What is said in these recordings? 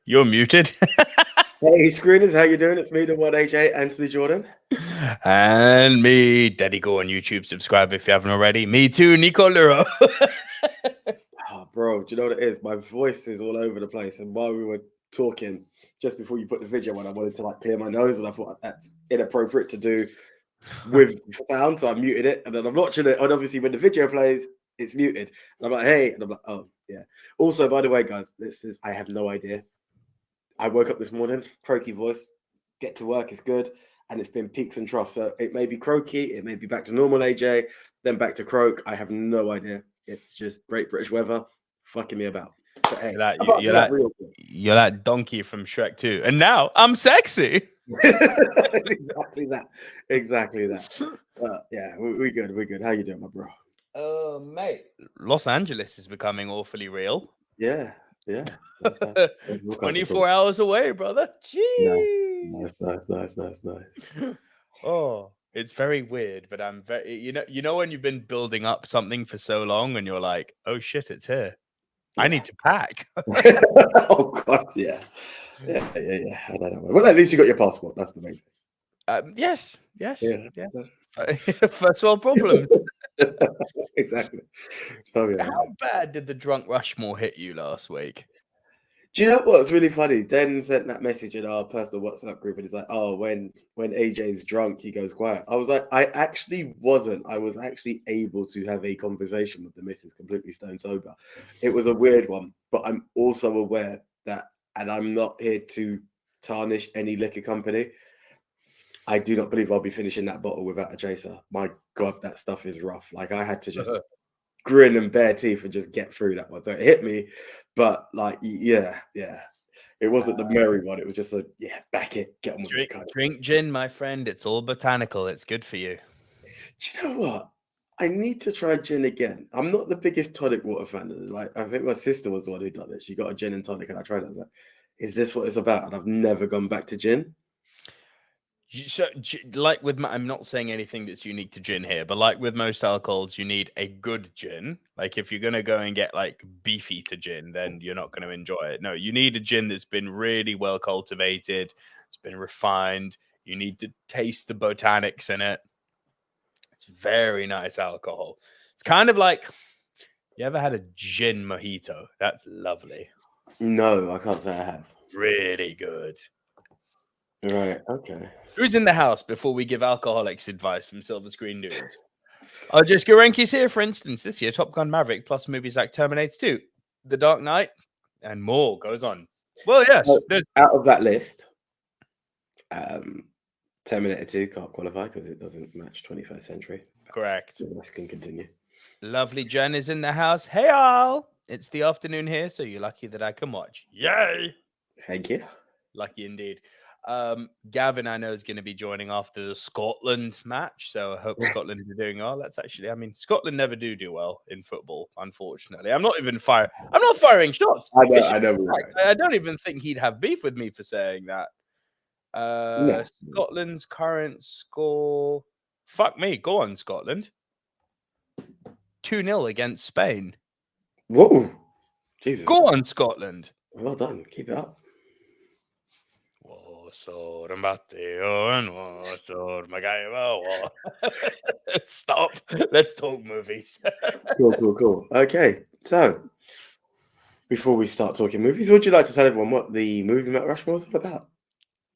You're muted. Hey, screeners, how you doing? It's me, the one AJ, Anthony Jordan. And me, Daddy Go on YouTube. Subscribe if you haven't already. Me too, Nico Luro. Oh, bro, do you know what it is? My voice is all over the place. And while we were talking, just before you put the video on, I wanted to clear my nose, and I thought that's inappropriate to do with sound, so I muted it. And then I'm watching it, and obviously when the video plays, it's muted. And I'm like, hey, and I'm like, oh, yeah. Also, by the way, guys, I have no idea. I woke up this morning, croaky voice, get to work, it's good, and it's been peaks and troughs. So it may be croaky, it may be back to normal AJ, then back to croak. I have no idea. It's just great British weather fucking me about. But hey, you're that donkey from Shrek 2. And now I'm sexy. Exactly that. Yeah, we're good. How you doing, my bro? Mate, Los Angeles is becoming awfully real. Yeah. 24 hours away, brother. Jeez. Nice. Oh, it's very weird, but I'm very, you know when you've been building up something for so long and you're like, oh shit, it's here. Yeah. I need to pack. Oh god, yeah. I don't know. Well, at least you got your passport. That's the main thing. Yes. First world problem. Exactly. So, yeah. How bad did the drunk Rushmore hit you last week? Do you know what's really funny? Den sent that message in our personal WhatsApp group, and he's like, "Oh, when AJ's drunk, he goes quiet." I was like, "I actually wasn't. I was actually able to have a conversation with the missus completely stone sober. It was a weird one, but I'm also aware that, and I'm not here to tarnish any liquor company. I do not believe I'll be finishing that bottle without a chaser. My God, that stuff is rough. I had to just grin and bare teeth and just get through that one. So it hit me, but yeah. It wasn't the merry one. It was just back it, get on with it. Drink gin, my friend. It's all botanical. It's good for you. Do you know what? I need to try gin again. I'm not the biggest tonic water fan. I think my sister was the one who done it. She got a gin and tonic, and I tried it. I was like, is this what it's about? And I've never gone back to gin. So, I'm not saying anything that's unique to gin here, but like with most alcohols, you need a good gin. Like if you're going to go and get beefy to gin, then you're not going to enjoy it. No, you need a gin that's been really well cultivated. It's been refined. You need to taste the botanics in it. It's very nice alcohol. It's kind of like, you ever had a gin mojito? That's lovely. No, I can't say I have. Really good. Right, okay. Who's in the house before we give alcoholics advice from Silver Screen Dudes? Just Gorenki's here, for instance. This year, Gun Maverick, plus movies like Terminator 2, The Dark Knight, and more goes on. Well, yes. So, out of that list, Terminator 2 can't qualify because it doesn't match 21st century. Correct. So this can continue. Lovely Jen is in the house. Hey, all. It's the afternoon here, so you're lucky that I can watch. Yay! Thank you. Lucky indeed. Gavin, I know, is going to be joining after the Scotland match, so I hope Scotland are doing well. That's actually, Scotland never do well in football, unfortunately. I'm not firing shots. I know. I don't even think he'd have beef with me for saying that. No. Scotland's current score. Fuck me. Go on, Scotland. 2-0 against Spain. Whoa. Jesus. Go on, Scotland. Well done. Keep it up. Stop. Let's talk movies. Cool. Okay, so before we start talking movies, would you like to tell everyone what the movie Mount Rushmore is all about?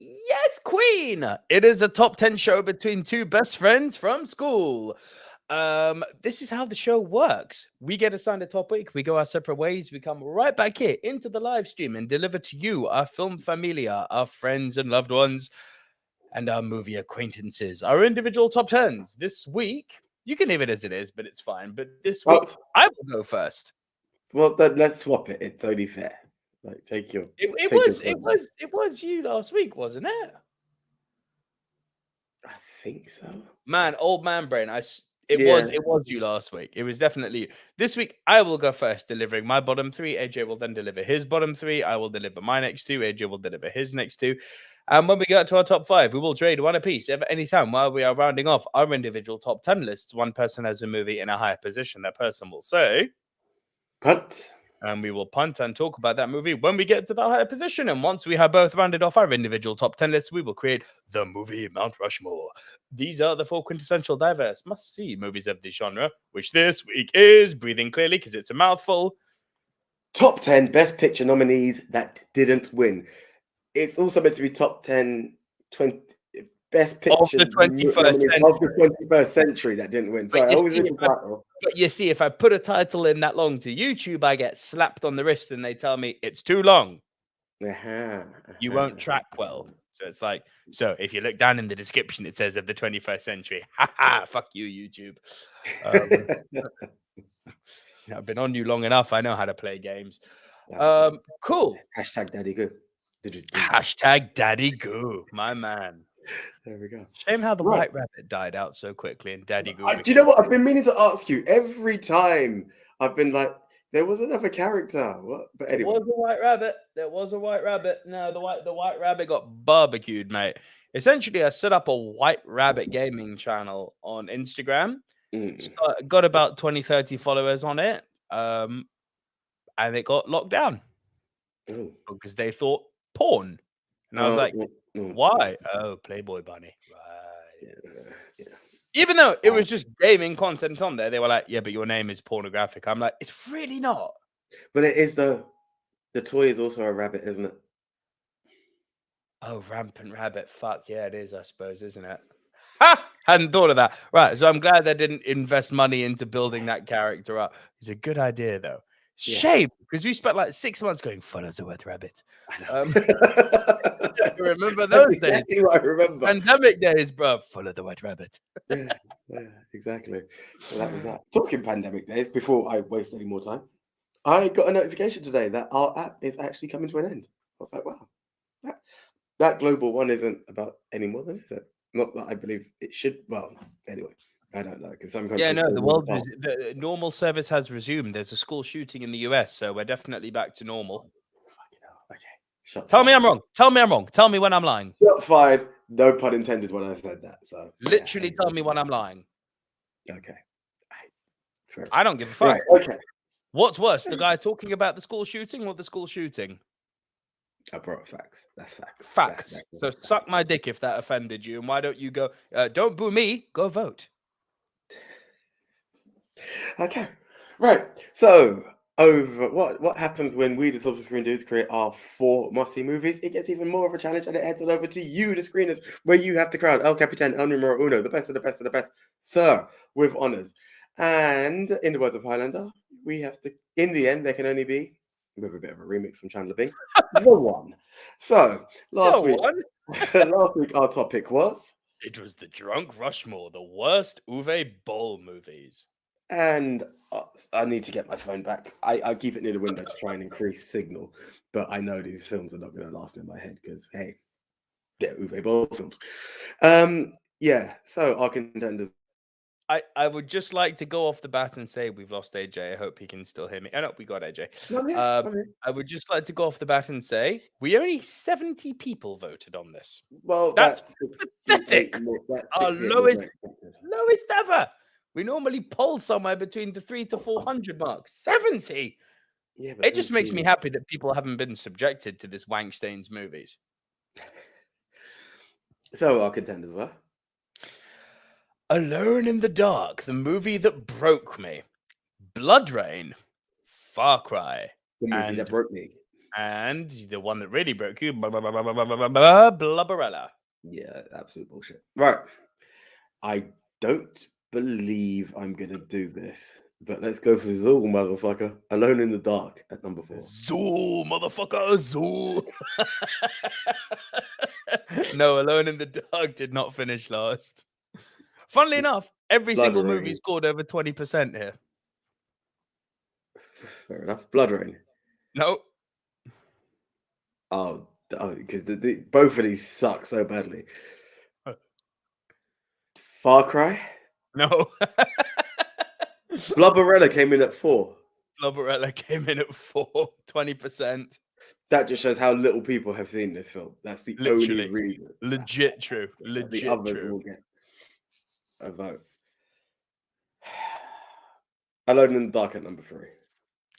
Yes, Queen. It is a top 10 show between two best friends from school. This is how the show works. We get assigned a topic, we go our separate ways, we come right back here into the live stream and deliver to you, our film familia, our friends and loved ones, and our movie acquaintances, our individual top 10s. This week, you can leave it as it is, but it's fine. But this week, I will go first. Well, then let's swap it. It's only fair. Take your. It was you last week, wasn't it? I think so. Man, old man brain. It was you last week. It was definitely you. This week, I will go first, delivering my bottom 3. AJ will then deliver his bottom 3. I will deliver my next 2. AJ will deliver his next 2. And when we get to our top 5, we will trade one apiece at any time while we are rounding off our individual top 10 lists. One person has a movie in a higher position. That person will say, "Cut." And we will punt and talk about that movie when we get to the higher position. And once we have both rounded off our individual top 10 lists, we will create the movie Mount Rushmore. These are the 4 quintessential diverse must-see movies of the genre, which this week is, breathing clearly because it's a mouthful, top 10 Best Picture nominees that didn't win. It's also meant to be top 10 Best Picture of the 21st century. of the 21st century that didn't win. Sorry, I always read the title. But you see, if I put a title in that long to YouTube, I get slapped on the wrist and they tell me it's too long. You won't track well. So it's like, so if you look down in the description, it says of the 21st century. Fuck you, YouTube. I've been on you long enough. I know how to play games. Cool. Hashtag Daddy Goo. Hashtag Daddy Goo, my man. There we go. Shame how the White Rabbit died out so quickly and Daddy Goo. Do you know what? I've been meaning to ask you every time. I've been like, there was another character. What? But anyway. There was a White Rabbit. There was a White Rabbit. No, the White Rabbit got barbecued, mate. Essentially, I set up a White Rabbit gaming channel on Instagram. Got about 20, 30 followers on it. And it got locked down. Because they thought porn. And I was like, why? Oh, Playboy Bunny. Right. Yeah. Even though it was just gaming content on there, they were like, yeah, but your name is pornographic. I'm like, it's really not. But it is, though. The toy is also a rabbit, isn't it? Oh, rampant rabbit. Fuck yeah, it is, I suppose, isn't it? Ha! Hadn't thought of that. Right, so I'm glad they didn't invest money into building that character up. It's a good idea, though. Shame, because we spent like 6 months going, follow the word rabbit. Remember those days? Exactly what I remember. Pandemic days, bro. Follow the white rabbit. yeah, exactly. So that was that. Talking pandemic days, before I waste any more time, I got a notification today that our app is actually coming to an end. I was like, wow, that global one isn't about any more than, is it? Not that I believe it should. Well, anyway. I don't know, because some countries... Yeah, no, the normal service has resumed. There's a school shooting in the US, so we're definitely back to normal. Fucking hell. Okay. Tell me I'm wrong. Tell me I'm wrong. Tell me when I'm lying. Shots fired. No pun intended when I said that. So literally tell me when I'm lying. Okay. I don't give a fuck. Right, okay. What's worse, the guy talking about the school shooting or the school shooting? I brought facts. That's facts. Facts. So suck my dick if that offended you. And why don't you go, don't boo me, go vote. Okay, right. So, over what happens when we, the Silver Screen Dudes, create our 4 must-see movies? It gets even more of a challenge, and it heads on over to you, the screeners, where you have to crowd El Capitan, El Numero Uno, the best of the best of the best, sir, with honors. And in the words of Highlander, we have to. In the end, there can only be, with a bit of a remix from Chandler Bing, the one. So last week our topic was. It was the Drunk Rushmore, the worst Uwe Boll movies. And I need to get my phone back. I keep it near the window to try and increase signal, but I know these films are not going to last in my head because, hey, they're Uwe Boll films. So our contenders. I would just like to go off the bat and say we've lost AJ. I hope he can still hear me. Oh, no, we got AJ. I would just like to go off the bat and say we only 70 people voted on this. Well, that's pathetic. Our lowest ever. We normally poll somewhere between the 300 to 400 mark. 70. Yeah, it just makes me happy that people haven't been subjected to this Wankstains movies. So our contenders were Alone in the Dark, the movie that broke me. Blood Rain, Far Cry, the movie that broke me, and the one that really broke you, Blubberella. Yeah, absolute bullshit. Right, I don't believe I'm gonna do this, but let's go for Zool, motherfucker. Alone in the Dark at number 4. Zool, motherfucker, Zool. No, Alone in the Dark did not finish last. Funnily enough, every single movie scored over 20% here. Fair enough. Blood Rain. No. Oh, because both of these suck so badly. Far Cry. No. Blubberella came in at 4. Blubberella came in at 4, 20%. That just shows how little people have seen this film. That's the only reason. Legit true. Legit the others true. Will get a vote. Alone in the Dark at number 3.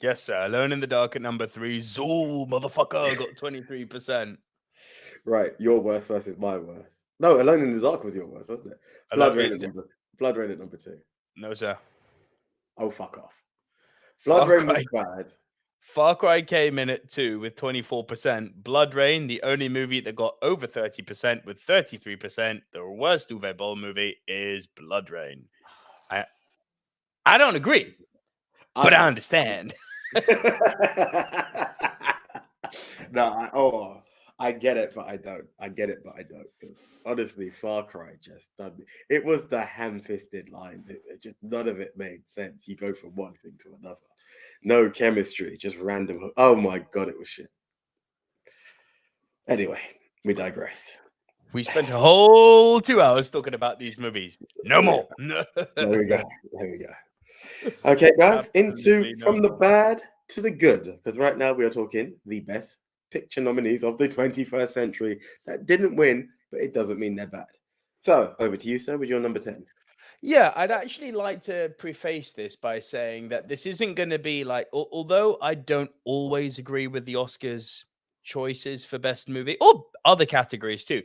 Yes, sir. Alone in the Dark at number 3. Zool, motherfucker, got 23%. Right, your worst versus my worst. No, Alone in the Dark was your worst, wasn't it? Blood Rain at number 2. No, sir. Oh, fuck off. Blood Far Rain Cry, was bad. Far Cry came in at 2 with 24%. Blood Rain, the only movie that got over 30% with 33%. The worst Uwe Boll movie is Blood Rain. I don't agree, but I understand. No, I get it, but I don't. I get it, but I don't. Because honestly, Far Cry just done. It was the ham-fisted lines. It just none of it made sense. You go from one thing to another. No chemistry, just random. Oh my god, it was shit. Anyway, we digress. We spent a whole 2 hours talking about these movies. No more. There we go. There we go. Okay, guys, from the bad to the good, because right now we are talking the best picture nominees of the 21st century that didn't win, but it doesn't mean they're bad. So over to you, sir, with your number 10. Yeah, I'd actually like to preface this by saying that this isn't going to be like, although I don't always agree with the Oscars choices for best movie or other categories too,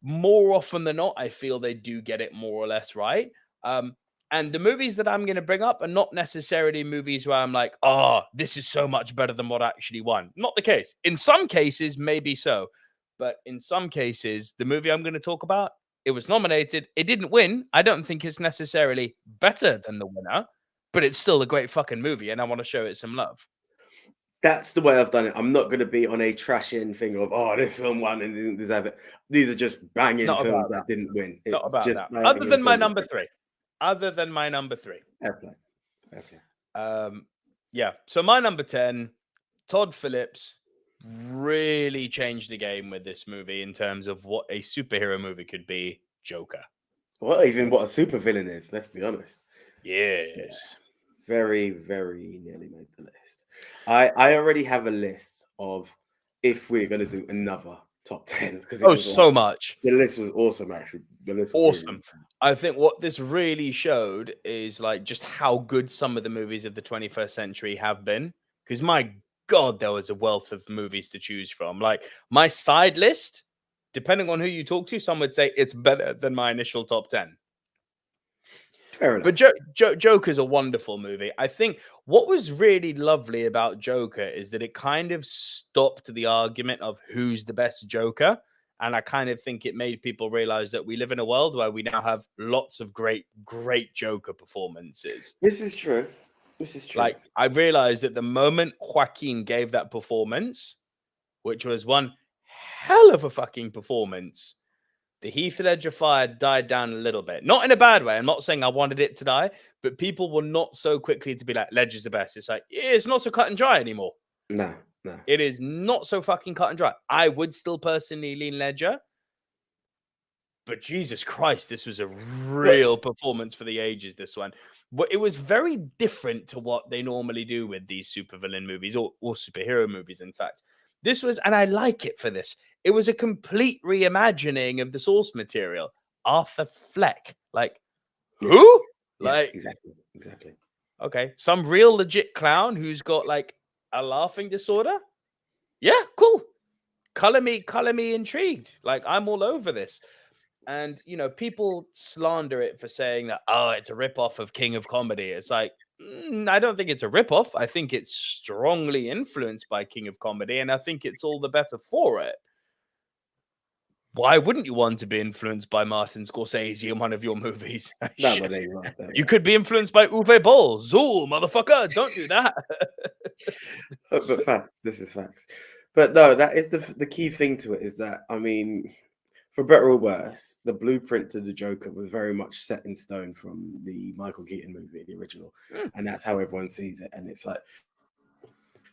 more often than not, I feel they do get it more or less right. And the movies that I'm going to bring up are not necessarily movies where I'm like, oh, this is so much better than what actually won. Not the case. In some cases, maybe so. But in some cases, the movie I'm going to talk about, it was nominated. It didn't win. I don't think it's necessarily better than the winner, but it's still a great fucking movie. And I want to show it some love. That's the way I've done it. I'm not going to be on a trashing thing of, oh, this film won and didn't deserve it. These are just banging films that didn't win. Not about that. Other than my number 3. Other than my number 3. Airplane. Yeah. So my number 10, Todd Phillips really changed the game with this movie in terms of what a superhero movie could be. Joker. Well, even what a supervillain is, let's be honest. Yes. Yeah. Very, very nearly made the list. I already have a list of if we're going to do another top 10. So much. The list was awesome, actually. The list was awesome. Really I think what this really showed is like just how good some of the movies of the 21st century have been. Because my God, there was a wealth of movies to choose from. Like my side list, depending on who you talk to, some would say it's better than my initial top 10. Fair enough. But Joker's a wonderful movie. I think what was really lovely about Joker is that it kind of stopped the argument of who's the best Joker. And I kind of think it made people realize that we live in a world where we now have lots of great Joker performances. This is true. Like, I realized that the moment Joaquin gave that performance, which was one hell of a fucking performance, the Heath Ledger fire died down a little bit. Not in a bad way. I'm not saying I wanted it to die, but people were not so quickly to be like, Ledger's the best. It's like, it's not so cut and dry anymore. No. It is not so fucking cut and dry. I would still personally lean Ledger. But Jesus Christ, this was a real performance for the ages, this one. But it was very different to what they normally do with these supervillain movies or superhero movies, in fact. This was, and I like it for this, it was a complete reimagining of the source material. Arthur Fleck. Like, who? Yeah, like, exactly. Okay. Some real legit clown who's got like a laughing disorder? Yeah, cool. Color me intrigued. Like, I'm all over this. And, you know, people slander it for saying that, oh, it's a ripoff of King of Comedy. It's like, I don't think it's a ripoff. I think it's strongly influenced by King of Comedy, and I think it's all the better for it. Why wouldn't you want to be influenced by Martin Scorsese in one of your movies? No, but there you are. You could be influenced by Uwe Boll. Zool, motherfucker. Don't do that. But facts. This is facts. But no, that is the key thing to it is that, I mean, for better or worse, the blueprint to the Joker was very much set in stone from the Michael Keaton movie, the original. And that's how everyone sees it. And it's like,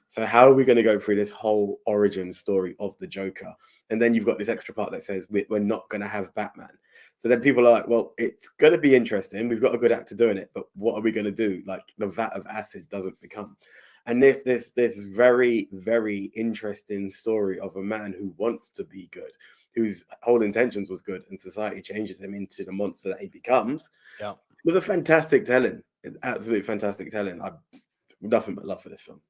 so how are we going to go through this whole origin story of the Joker? And then you've got this extra part that says we're not going to have Batman. So then people are like, well, it's going to be interesting. We've got a good actor doing it, but what are we going to do? Like, the vat of acid doesn't become. And this very, very interesting story of a man who wants to be good, whose whole intentions was good, and society changes him into the monster that he becomes. Yeah, it was a fantastic telling, absolutely fantastic telling. Nothing but love for this film.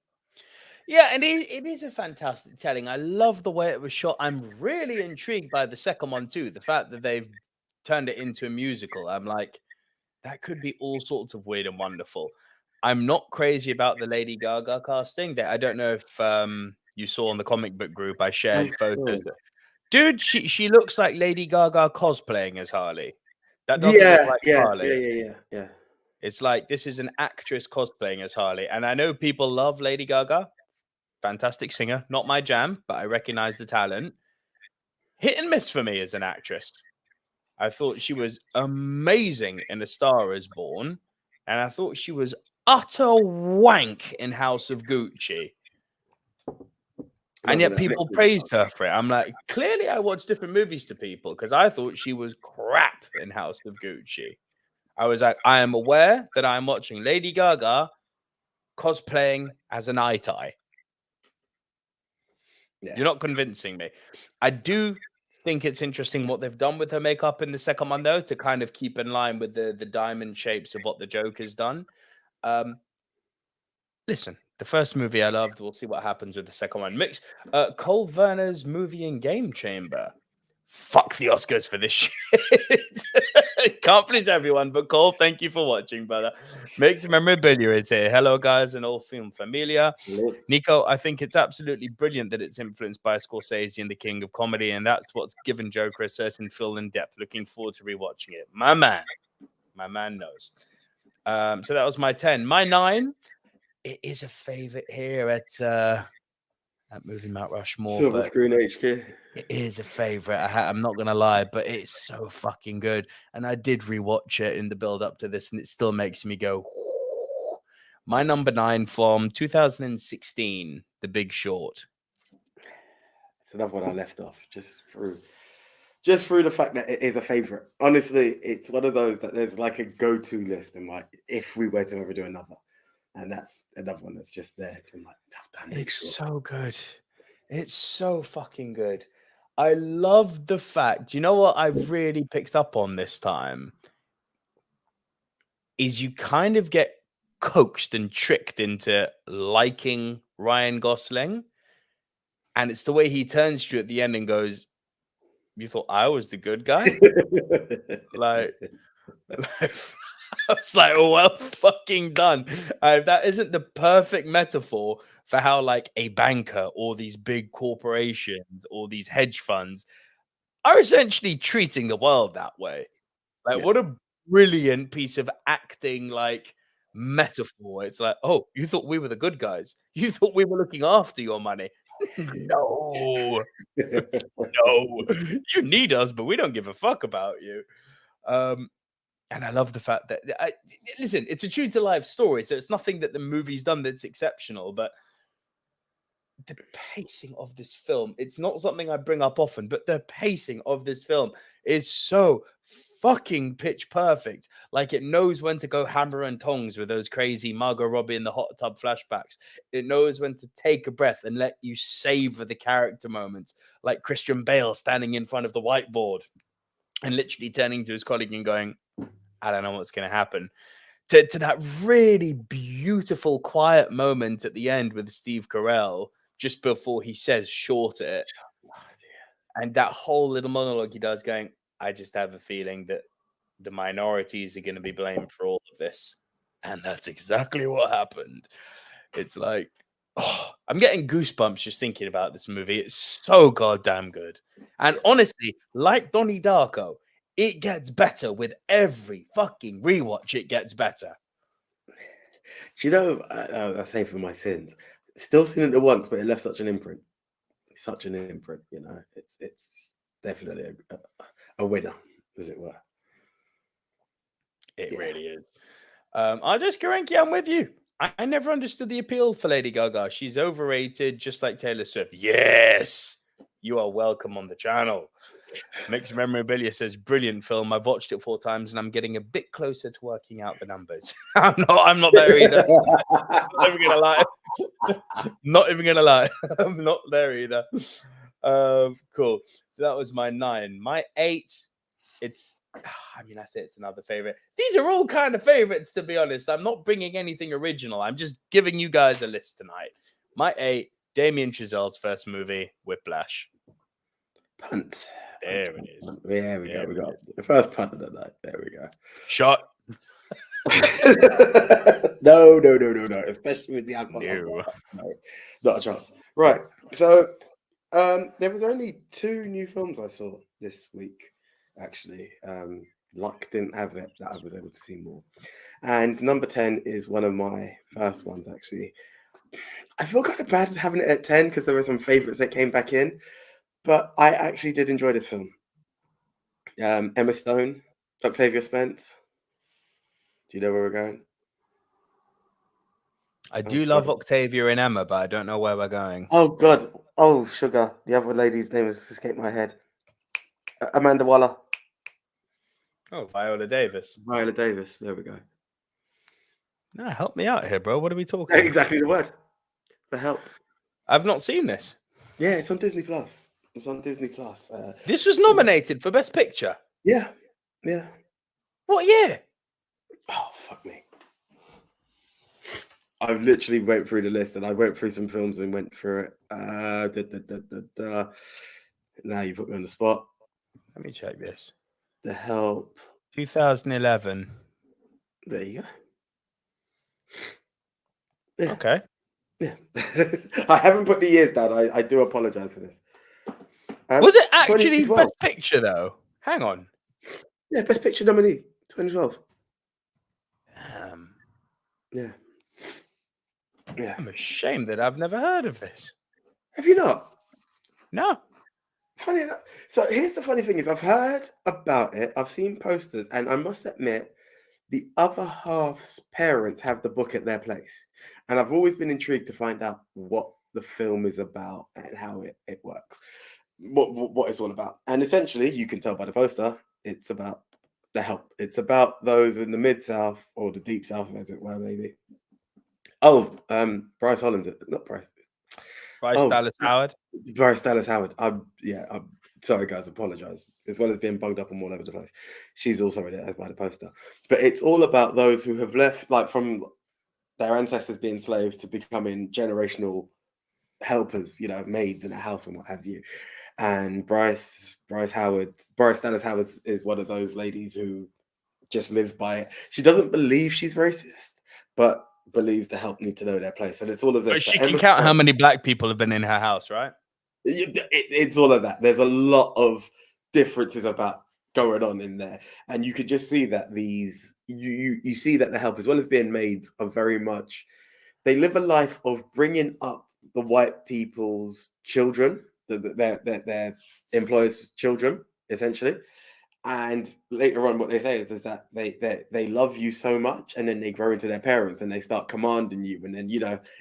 Yeah, and it is a fantastic telling. I love the way it was shot. I'm really intrigued by the second one too. The fact that they've turned it into a musical. I'm like, that could be all sorts of weird and wonderful. I'm not crazy about the Lady Gaga casting. That I don't know if you saw on the comic book group. I shared photos. Dude, she looks like Lady Gaga cosplaying as Harley. That doesn't look like Harley. Yeah. It's like this is an actress cosplaying as Harley. And I know people love Lady Gaga. Fantastic singer. Not my jam, but I recognize the talent. Hit and miss for me as an actress. I thought she was amazing in A Star Is Born. And I thought she was utter wank in House of Gucci. And yet people praised her for it. I'm like, clearly I watch different movies to people because I thought she was crap in House of Gucci. I was like, I am aware that I'm watching Lady Gaga cosplaying as an eye-tie. Yeah. You're not convincing me. I do think it's interesting what they've done with her makeup in the second one, though, to kind of keep in line with the diamond shapes of what the Joker's done. Listen, the first movie I loved. We'll see what happens with the second one. Mix Cole Werner's movie in Game Chamber. Fuck the Oscars for this shit. Can't please everyone, but Cole, thank you for watching, brother. Mixed Memorabilia is here. Hello, guys, and all film familia. Nico, I think it's absolutely brilliant that it's influenced by Scorsese and the king of comedy, and that's what's given Joker a certain feel and depth. Looking forward to rewatching it. My man knows. So that was my 10. My 9, it is a favorite here at movie Mount Rushmore. Silver Screen HQ. It is a favorite. I'm not gonna lie, but it's so fucking good. And I did rewatch it in the build up to this, and it still makes me go. Whoo. My number 9 from 2016, The Big Short. It's another one I left off just through the fact that it is a favorite. Honestly, it's one of those that there's like a go-to list, and like if we were to ever do another. And that's another one that's just there. It's so good. It's so fucking good. I love the fact, you know what I've really picked up on this time? Is you kind of get coaxed and tricked into liking Ryan Gosling. And it's the way he turns to you at the end and goes, you thought I was the good guy? like I was like, oh, well fucking done. If that isn't the perfect metaphor for how like a banker or these big corporations or these hedge funds are essentially treating the world that way. Like, what a brilliant piece of acting, like metaphor. It's like, oh, you thought we were the good guys. You thought we were looking after your money. No. No. You need us, but we don't give a fuck about you. And I love the fact that, listen, it's a true to life story. So it's nothing that the movie's done that's exceptional, but the pacing of this film, it's not something I bring up often, but the pacing of this film is so fucking pitch perfect. Like it knows when to go hammer and tongs with those crazy Margot Robbie in the hot tub flashbacks. It knows when to take a breath and let you savor the character moments, like Christian Bale standing in front of the whiteboard and literally turning to his colleague and going, I don't know what's going to happen. To that really beautiful, quiet moment at the end with Steve Carell, just before he says short it. And that whole little monologue he does going, I just have a feeling that the minorities are going to be blamed for all of this. And that's exactly what happened. It's like, oh, I'm getting goosebumps just thinking about this movie. It's so goddamn good. And honestly, like Donnie Darko, it gets better with every fucking rewatch. It gets better. Do you know, I say for my sins, still seen it once, but it left such an imprint. Such an imprint, you know. It's definitely a winner, as it were. It really is. I just Karenki, I'm with you. I never understood the appeal for Lady Gaga. She's overrated, just like Taylor Swift. Yes, you are welcome on the channel. Mixed Memorabilia says, brilliant film. I've watched it 4 times and I'm getting a bit closer to working out the numbers. I'm not there either. I'm not even gonna lie. Not even gonna lie. I'm not there either. Cool. So that was my 9. My 8, it's I mean, I say it's another favorite. These are all kind of favorites, to be honest. I'm not bringing anything original. I'm just giving you guys a list tonight. My 8, Damien Chazelle's first movie, Whiplash. Punt. There it is. There we go. We got the first punt of the night. There we go. Shot. No. Especially with the alcohol. No, not a chance. Right. So there was only 2 new films I saw this week, actually. Luck didn't have it that I was able to see more. And number 10 is one of my first ones, actually. I feel kind of bad having it at 10 because there were some favorites that came back in, but I actually did enjoy this film. Emma Stone, Octavia Spence. Do you know where we're going? I do love Octavia and Emma, but I don't know where we're going. Oh, God. Oh, sugar. The other lady's name has escaped my head. Amanda Waller. Oh, Viola Davis. Viola Davis. There we go. No, help me out here, bro. What are we talking about? Exactly the word. The Help. I've not seen this. Yeah, it's on Disney Plus. This was nominated for Best Picture. Yeah. What year? Oh, fuck me. I literally went through the list and I went through some films and went through it. Now you put me on the spot. Let me check this. The Help. 2011. There you go. Yeah. Okay. Yeah. I haven't put the years down. I do apologize for this. Was it actually Best Picture, though? Hang on. Yeah, Best Picture nominee, 2012. Yeah. I'm ashamed that I've never heard of this. Have you not? No. Funny enough. So here's the funny thing is I've heard about it. I've seen posters, and I must admit, the other half's parents have the book at their place. And I've always been intrigued to find out what the film is about and how it works. What it's all about. And essentially, you can tell by the poster, it's about the Help. It's about those in the Mid-South or the Deep South, as it were, maybe. Oh, Bryce Holland. Not Bryce. Dallas Howard. Bryce Dallas Howard. I'm sorry, guys. Apologize. As well as being bugged up and all over the place. She's also read it as by the poster. But it's all about those who have left, like from their ancestors being slaves to becoming generational helpers, maids in a house and what have you. And Bryce Dallas Howard is one of those ladies who just lives by it. She doesn't believe she's racist, but believes the Help need to know their place. And it's all of this. But she can count how many black people have been in her house, right? It's all of that. There's a lot of differences about going on in there. And you could just see that you see that the Help, as well as being maids, are very much, they live a life of bringing up the white people's children, their employers' children, essentially. And later on, what they say is that they love you so much, and then they grow into their parents and they start commanding you, and then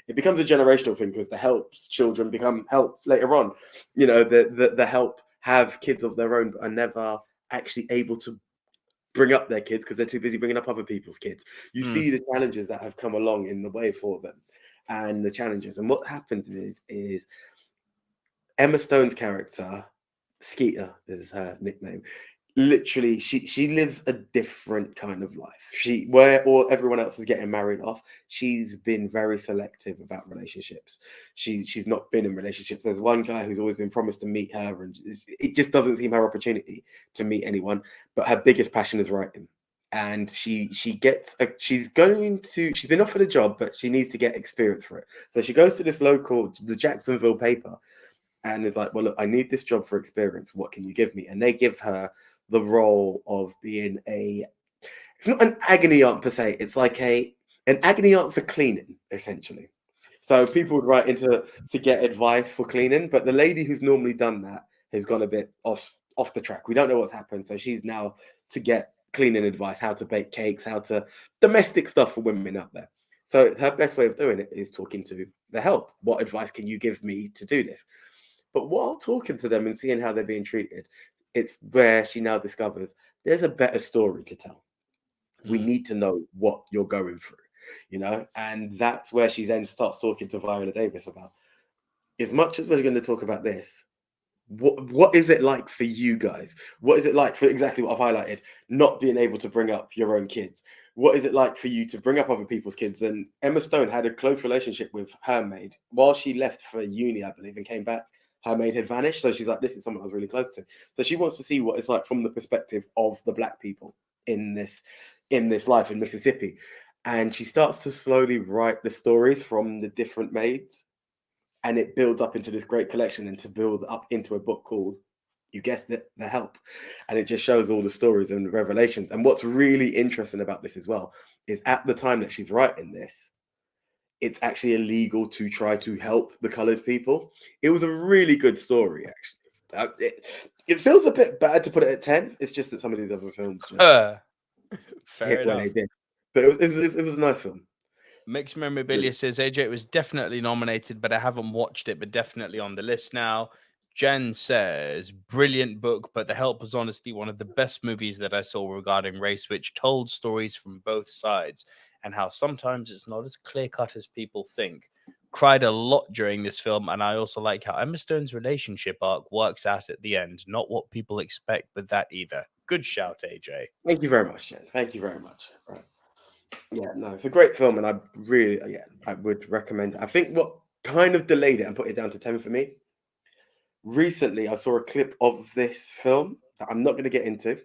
it becomes a generational thing because the Help's children become Help later on. The Help have kids of their own, but are never actually able to bring up their kids because they're too busy bringing up other people's kids. You see the challenges that have come along in the way for them, and the challenges. And what happens is Emma Stone's character, Skeeter is her nickname. Literally, she lives a different kind of life. Where all everyone else is getting married off, she's been very selective about relationships. She's not been in relationships. There's one guy who's always been promised to meet her, and it just doesn't seem her opportunity to meet anyone. But her biggest passion is writing, and she's been offered a job, but she needs to get experience for it. So she goes to the Jacksonville paper, and is like, well, look, I need this job for experience. What can you give me? And they give her the role of being it's not an agony aunt per se, it's like an agony aunt for cleaning, essentially. So people would write into to get advice for cleaning, but the lady who's normally done that has gone a bit off the track. We don't know what's happened, so she's now to get cleaning advice, how to bake cakes, how to domestic stuff for women out there. So her best way of doing it is talking to the Help. What advice can you give me to do this? But while talking to them and seeing how they're being treated, it's where she now discovers there's a better story to tell. We need to know what you're going through, and that's where she then starts talking to Viola Davis about, as much as we're going to talk about this, what is it like for you guys? What is it like for exactly what I've highlighted? Not being able to bring up your own kids. What is it like for you to bring up other people's kids? And Emma Stone had a close relationship with her maid while she left for uni, I believe, and came back. Her maid had vanished, so she's like, "This is someone I was really close to." So she wants to see what it's like from the perspective of the Black people in this life in Mississippi, and she starts to slowly write the stories from the different maids, and it builds up into this great collection and to build up into a book called, you guessed it, The Help. And it just shows all the stories and revelations. And what's really interesting about this as well is at the time that she's writing this, it's actually illegal to try to help the colored people. It was a really good story, actually. It feels a bit bad to put it at 10. It's just that some of these other films just Fair hit where enough. they did. But it was a nice film. Mixed Memorabilia says AJ was definitely nominated, but I haven't watched it, but definitely on the list now. Jen says, brilliant book, but The Help was honestly one of the best movies that I saw regarding race, which told stories from both sides and how sometimes it's not as clear cut as people think. Cried a lot during this film, and I also like how Emma Stone's relationship arc works out at the end. Not what people expect with that either. Good shout, AJ. Thank you very much, Jen. Thank you very much. Right. Yeah, no, it's a great film, and I really, I would recommend it. I think what kind of delayed it and put it down to 10 for me, recently I saw a clip of this film that I'm not going to get into,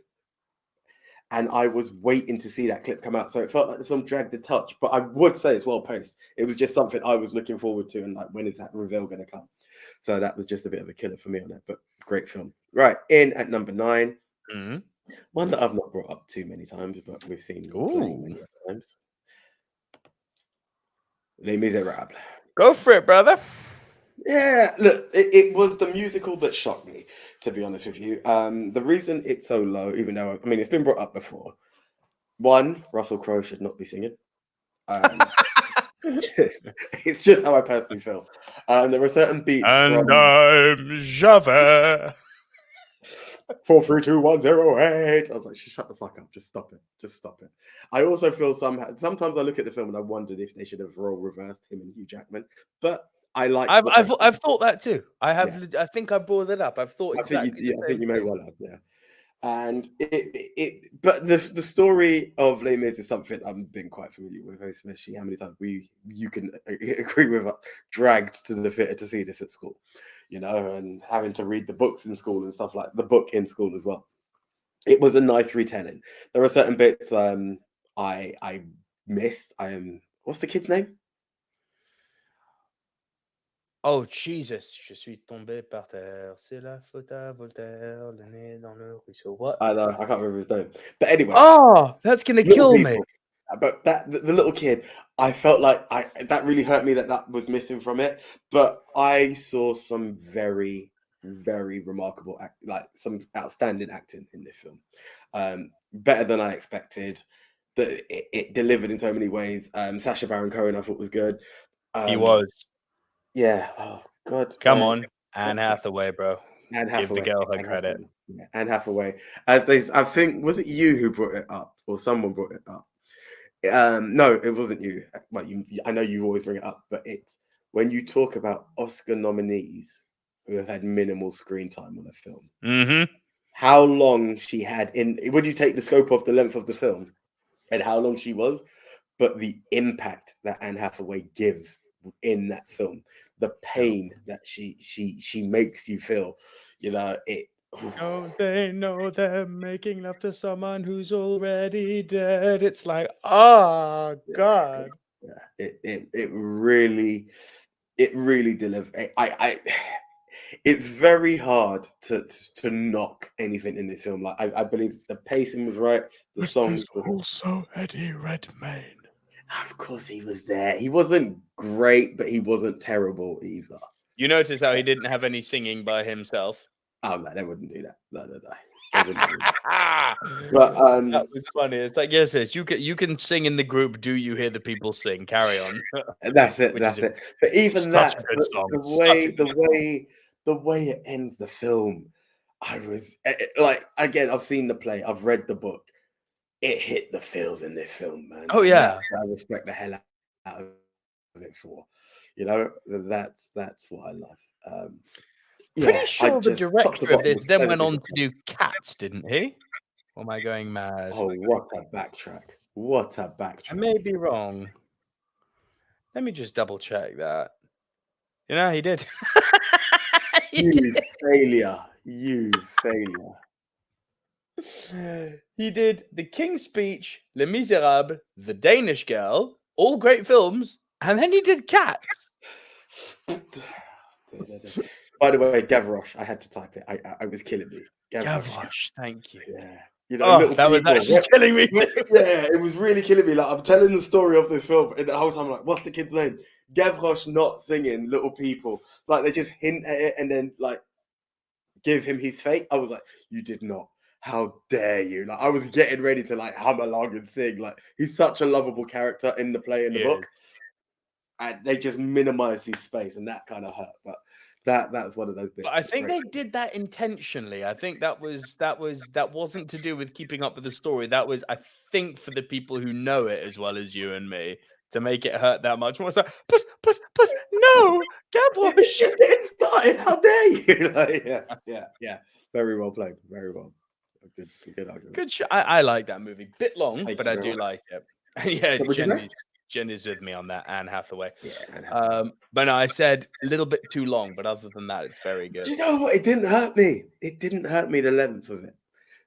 and I was waiting to see that clip come out, so it felt like the film dragged a touch, but I would say it's well paced. It was just something I was looking forward to, and like, when is that reveal going to come? So that was just a bit of a killer for me on it, but great film. Right, in at number 9, one that I've not brought up too many times, but we've seen plenty many times. Les Miserables. Go for it, brother. Yeah, look, it was the musical that shocked me, to be honest with you. The reason it's so low, even though, I mean, it's been brought up before. One, Russell Crowe should not be singing. It's just how I personally feel. There were certain beats And from I'm Javert. 432108. I was like, shut the fuck up. Just stop it. Just stop it. I also feel sometimes I look at the film and I wondered if they should have role reversed him and Hugh Jackman. But I like. I've thought that too. I have. Yeah. I think I brought it up. I've thought exactly the I same think you may thing. well have. Yeah. And but the story of Les Mis is something I've been quite familiar with, especially how many times you can agree with, dragged to the theatre to see this at school, and having to read the books in school and stuff, like the book in school as well. It was a nice retelling. There are certain bits I missed. What's the kid's name? Oh Jesus! Je suis tombé par terre. C'est la faute à Voltaire. Le nez dans le ruisseau. What? I know, I can't remember his name. But anyway. Oh, that's gonna Little kill people. me. But the little kid, I felt like that really hurt me that was missing from it. But I saw some very, very remarkable some outstanding acting in this film. Better than I expected. That it delivered in so many ways. Sacha Baron Cohen, I thought, was good. He was. Yeah. Oh God. Come on, Anne Hathaway, bro. Anne Hathaway. Give the girl her credit. Yeah, Anne Hathaway. I think, was it you who brought it up, or someone brought it up? No, it wasn't you. Well, I know you always bring it up, but it's when you talk about Oscar nominees who have had minimal screen time on a film. Mm-hmm. How long she had when you take the scope of the length of the film and how long she was, but the impact that Anne Hathaway gives in that film, the pain that she makes you feel, it. Oh, they know they're making love to someone who's already dead. It's like, oh God. Yeah, it really delivered. It's very hard to knock anything in this film. Like I believe the pacing was right. The songs were also Eddie Redmayne. Of course, he was there. He wasn't great, but he wasn't terrible either. You notice how he didn't have any singing by himself? Oh no, they wouldn't do that. No. They wouldn't do that. But that was funny. It's like, yes, you can sing in the group. Do you hear the people sing? Carry on. That's it. That's it. But even that, the way it ends the film, I was like, again, I've seen the play, I've read the book. It hit the feels in this film, man. Oh yeah, I respect the hell out of it for. That's what I love. Pretty Yeah, sure the top to director of bottom this was then went pleasantly on to surprised. do Cats, didn't he? Or am I going mad? Oh, what a backtrack! What a I backtrack! may be wrong. Let me just double check that. You know, he did. He You did. failure! You failure! He did The King's Speech, Les Miserables, The Danish Girl, all great films, and then he did Cats. By the way, Gavroche, I had to type it. I was killing me. Gavroche, thank you. Yeah. You know, Oh, little that was people. actually killing me too. Yeah, it was really killing me. Like, I'm telling the story of this film, and the whole time I'm like, what's the kid's name? Gavroche not singing Little People. Like, they just hint at it and then, like, give him his fate. I was like, you did not. How dare you? Like, I was getting ready to, like, hum along and sing. Like, he's such a lovable character in the play, in the book. And they just minimize his space, and that kind of hurt. But that's one of those bits. But I think they did that intentionally. I think that wasn't to do with keeping up with the story. That was, I think, for the people who know it as well as you and me, to make it hurt that much more. It's like, but no, Gavroche. It's just getting started. How dare you? Like, yeah. Very well played. Very well. Good argument. Good shot. I like that movie. Bit long, Thank but you I very do much. like it. Yeah, What would you say? Jen is with me on that, Anne Hathaway. Yeah, But no, I said a little bit too long, but other than that, it's very good. do you know what? It didn't hurt me. It didn't hurt me, the length of it.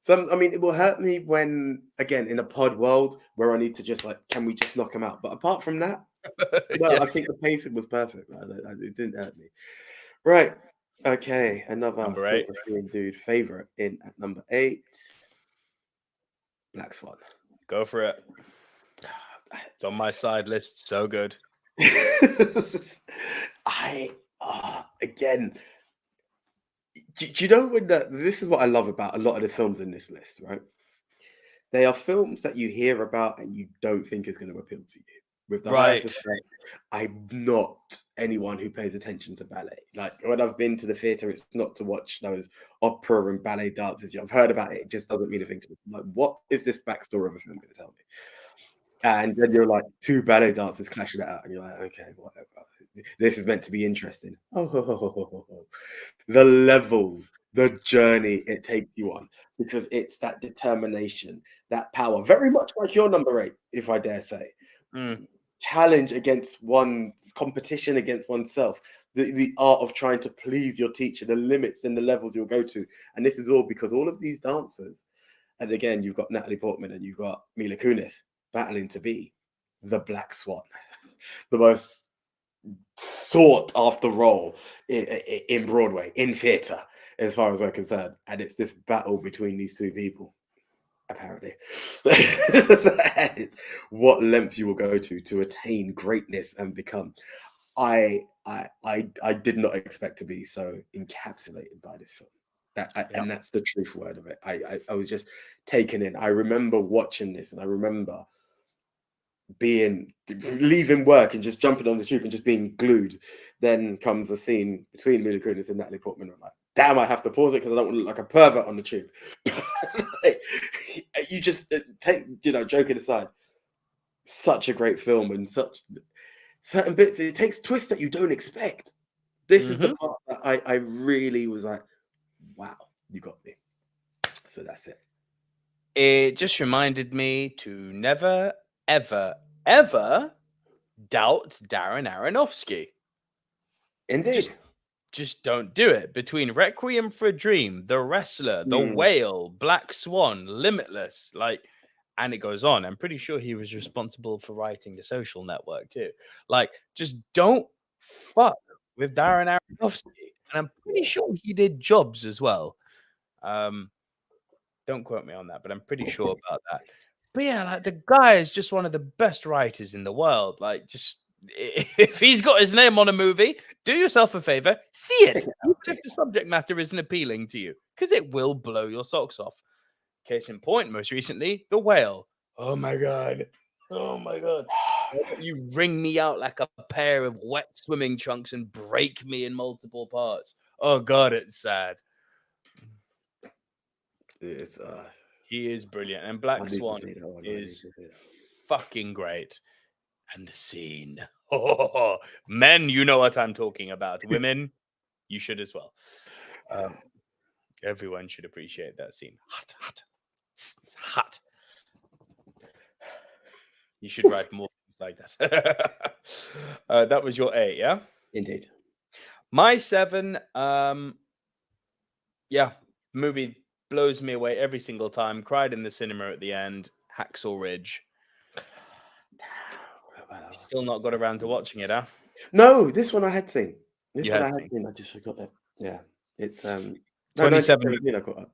So, I mean, it will hurt me when, again, in a pod world where I need to just, like, can we just knock them out? But apart from that, no, I Yes. think the pacing was perfect. It didn't hurt me. Right. Okay. Another Number 8. silver screen dude favorite in at number 8. Black Swan. Go for it. It's on my side list. So good. Again, do you know when this is what I love about a lot of the films in this list, right? They are films that you hear about and you don't think is going to appeal to you. With the highest respect, I'm not anyone who pays attention to ballet. Like, when I've been to the theatre, it's not to watch those opera and ballet dances. I've heard about it. It just doesn't mean a thing to me. Like, what is this backstory of a film going to tell me? And then you're like, 2 ballet dancers clashing it out, and you're like, okay, whatever. This is meant to be interesting. The levels, the journey it takes you on, because it's that determination, that power, very much like your number 8, if I dare say. Challenge against one's competition against oneself, the art of trying to please your teacher, the limits and the levels you'll go to. And this is all because all of these dancers, and again, you've got Natalie Portman and you've got Mila Kunis battling to be the Black Swan, the most sought after role in Broadway, in theatre, as far as we're concerned. And it's this battle between these 2 people, apparently. It's what lengths you will go to attain greatness and become. I did not expect to be so encapsulated by this film. And that's the truth word of it. I was just taken in. I remember watching this, and I remember leaving work and just jumping on the tube and just being glued. Then comes a scene between Mila Kunis and Natalie Portman. I'm like, damn, I have to pause it because I don't want to look like a pervert on the tube. You just take, joking aside, such a great film, and such certain bits, it takes twists that you don't expect. This is the part that I really was like, wow, you got me. So that's it. It just reminded me to never, ever, ever doubt Darren Aronofsky. Indeed. Just don't do it. Between Requiem for a Dream, The Wrestler, The Whale, Black Swan, Limitless, and it goes on. I'm pretty sure he was responsible for writing The Social Network too. Just don't fuck with Darren Aronofsky. And I'm pretty sure he did Jobs as well. Don't quote me on that, but I'm pretty sure about that. But yeah, the guy is just one of the best writers in the world. If he's got his name on a movie, do yourself a favor, see it. Even if the subject matter isn't appealing to you, because it will blow your socks off. Case in point, most recently, The Whale. Oh my God. You wring me out like a pair of wet swimming trunks and break me in multiple parts. Oh God, it's sad. He is brilliant. And Black Swan is fucking great. And the scene. Men, you know what I'm talking about. Women, You should as well. Everyone should appreciate that scene. Hot. It's hot. You should write more things like that. That was your 8, yeah? Indeed. My 7, movie blows me away every single time. Cried in the cinema at the end. Hacksaw Ridge. Still not got around to watching it, huh? No, this one I had seen. I just forgot it. Yeah, it's 2017. I got it.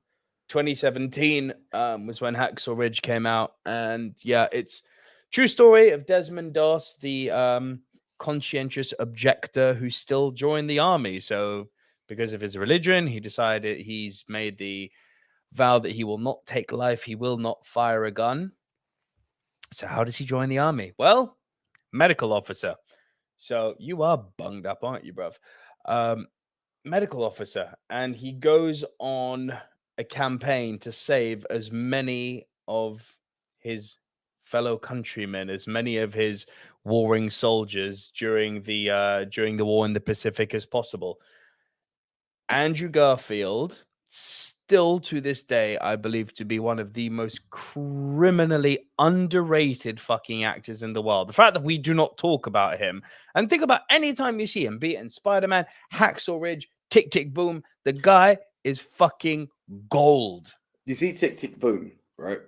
2017 was when Hacksaw Ridge came out, and yeah, it's true story of Desmond Doss, the conscientious objector who still joined the army. So, because of his religion, he's made the vow that he will not take life, he will not fire a gun. So, how does he join the army? Well, medical officer. So you are bunged up, aren't you, bruv? Medical officer, and he goes on a campaign to save as many of his fellow countrymen, as many of his warring soldiers during the war in the Pacific as possible. Andrew Garfield, still to this day, I believe to be one of the most criminally underrated fucking actors in the world. The fact that we do not talk about him, and think about any time you see him, be it in Spider-Man, Hacksaw Ridge, Tick Tick Boom, the guy is fucking gold. You see Tick Tick Boom, right?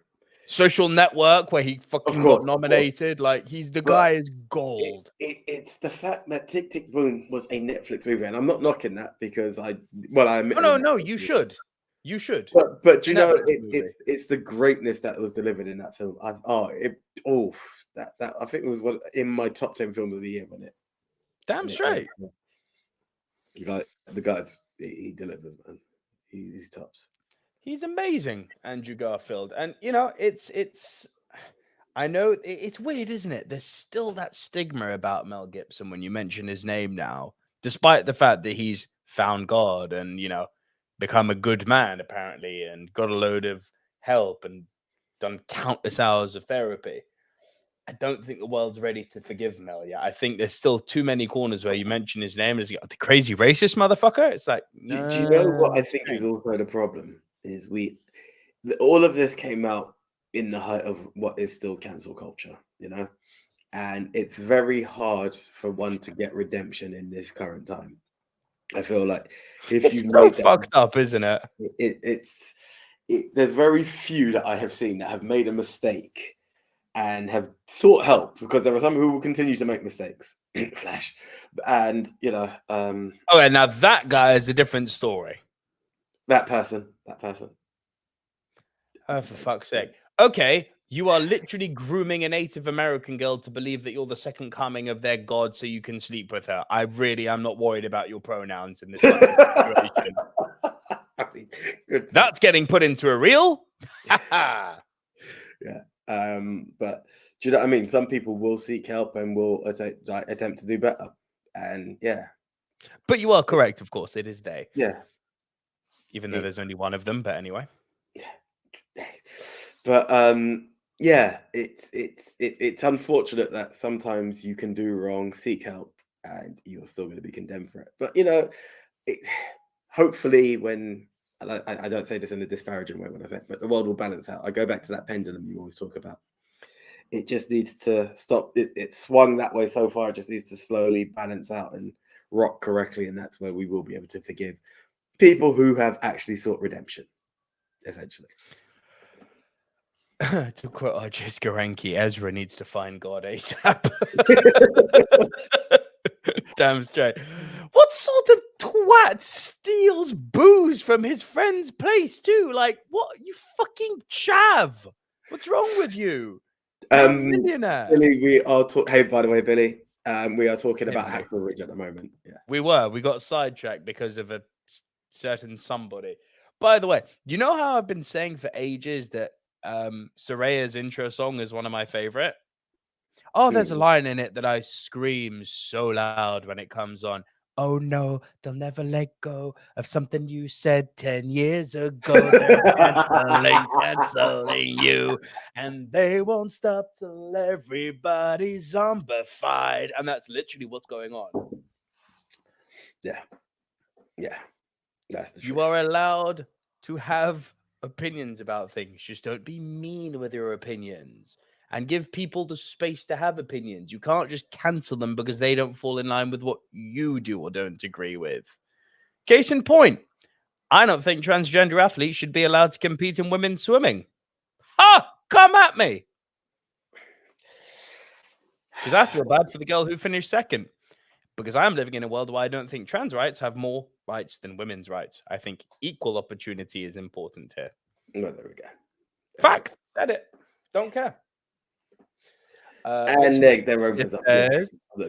Social Network, where he fucking got nominated. Like, the guy is gold. It's the fact that Tick Tick Boom was a Netflix movie, and I'm not knocking that because I admit. No, you should. You should. But you know, it's the greatness that was delivered in that film. I think it was one in my top 10 films of the year, wasn't it? Damn straight. The guys, he delivers, man. He's tops. He's amazing, Andrew Garfield. And, you know, I know it's weird, isn't it? There's still that stigma about Mel Gibson when you mention his name now, despite the fact that he's found God and, you know, become a good man, apparently, and got a load of help and done countless hours of therapy. I don't think the world's ready to forgive Mel yet. I think there's still too many corners where you mention his name as the crazy racist motherfucker. It's like, no. Do you know what I think is also the problem? Is all of this came out in the height of what is still cancel culture, you know? And it's very hard for one to get redemption in this current time. I feel like it's so fucked up, isn't it? There's very few that I have seen that have made a mistake and have sought help, because there are some who will continue to make mistakes. Flash. And, you know... and now that guy is a different story. That person. Oh, for fuck's sake. Okay, you are literally grooming a Native American girl to believe that you're the second coming of their god so you can sleep with her. I really am not worried about your pronouns in this situation. Good. That's getting put into a reel. Yeah. But do you know what I mean? Some people will seek help and will attempt to do better. And yeah. But you are correct, of course. It is they. Yeah. Even though there's only one of them, but anyway. But yeah, it's unfortunate that sometimes you can do wrong, seek help, and you're still going to be condemned for it. But you know, hopefully, when I don't say this in a disparaging way when I say it, but the world will balance out. I go back to that pendulum you always talk about. It just needs to stop. It swung that way so far. It just needs to slowly balance out and rock correctly, and that's where we will be able to forgive people who have actually sought redemption, essentially. To quote RJ Skarenki, Ezra needs to find God ASAP. Damn straight. What sort of twat steals booze from his friend's place too? Like, what? You fucking chav. What's wrong with you? Millionaire. Billy, we are talking. Hey, by the way, Billy, we are talking about Hacksaw Ridge at the moment. Yeah, we got sidetracked because of a certain somebody. By the way, you know how I've been saying for ages that Soraya's intro song is one of my favorite? Oh, there's a line in it that I scream so loud when it comes on. Oh no, they'll never let go of something you said 10 years ago. They're canceling you, and they won't stop till everybody's zombified. And that's literally what's going on. Yeah. Yeah, that's the truth. You are allowed to have opinions about things. Just don't be mean with your opinions and give people the space to have opinions. You can't just cancel them because they don't fall in line with what you do or don't agree with. Case in point, I don't think transgender athletes should be allowed to compete in women's swimming. Ha! Come at me. Because I feel bad for the girl who finished second. Because I'm living in a world where I don't think trans rights have more rights than women's rights. I think equal opportunity is important here. Well, there we go. Fact. Said it. Don't care. And Nick then opens up.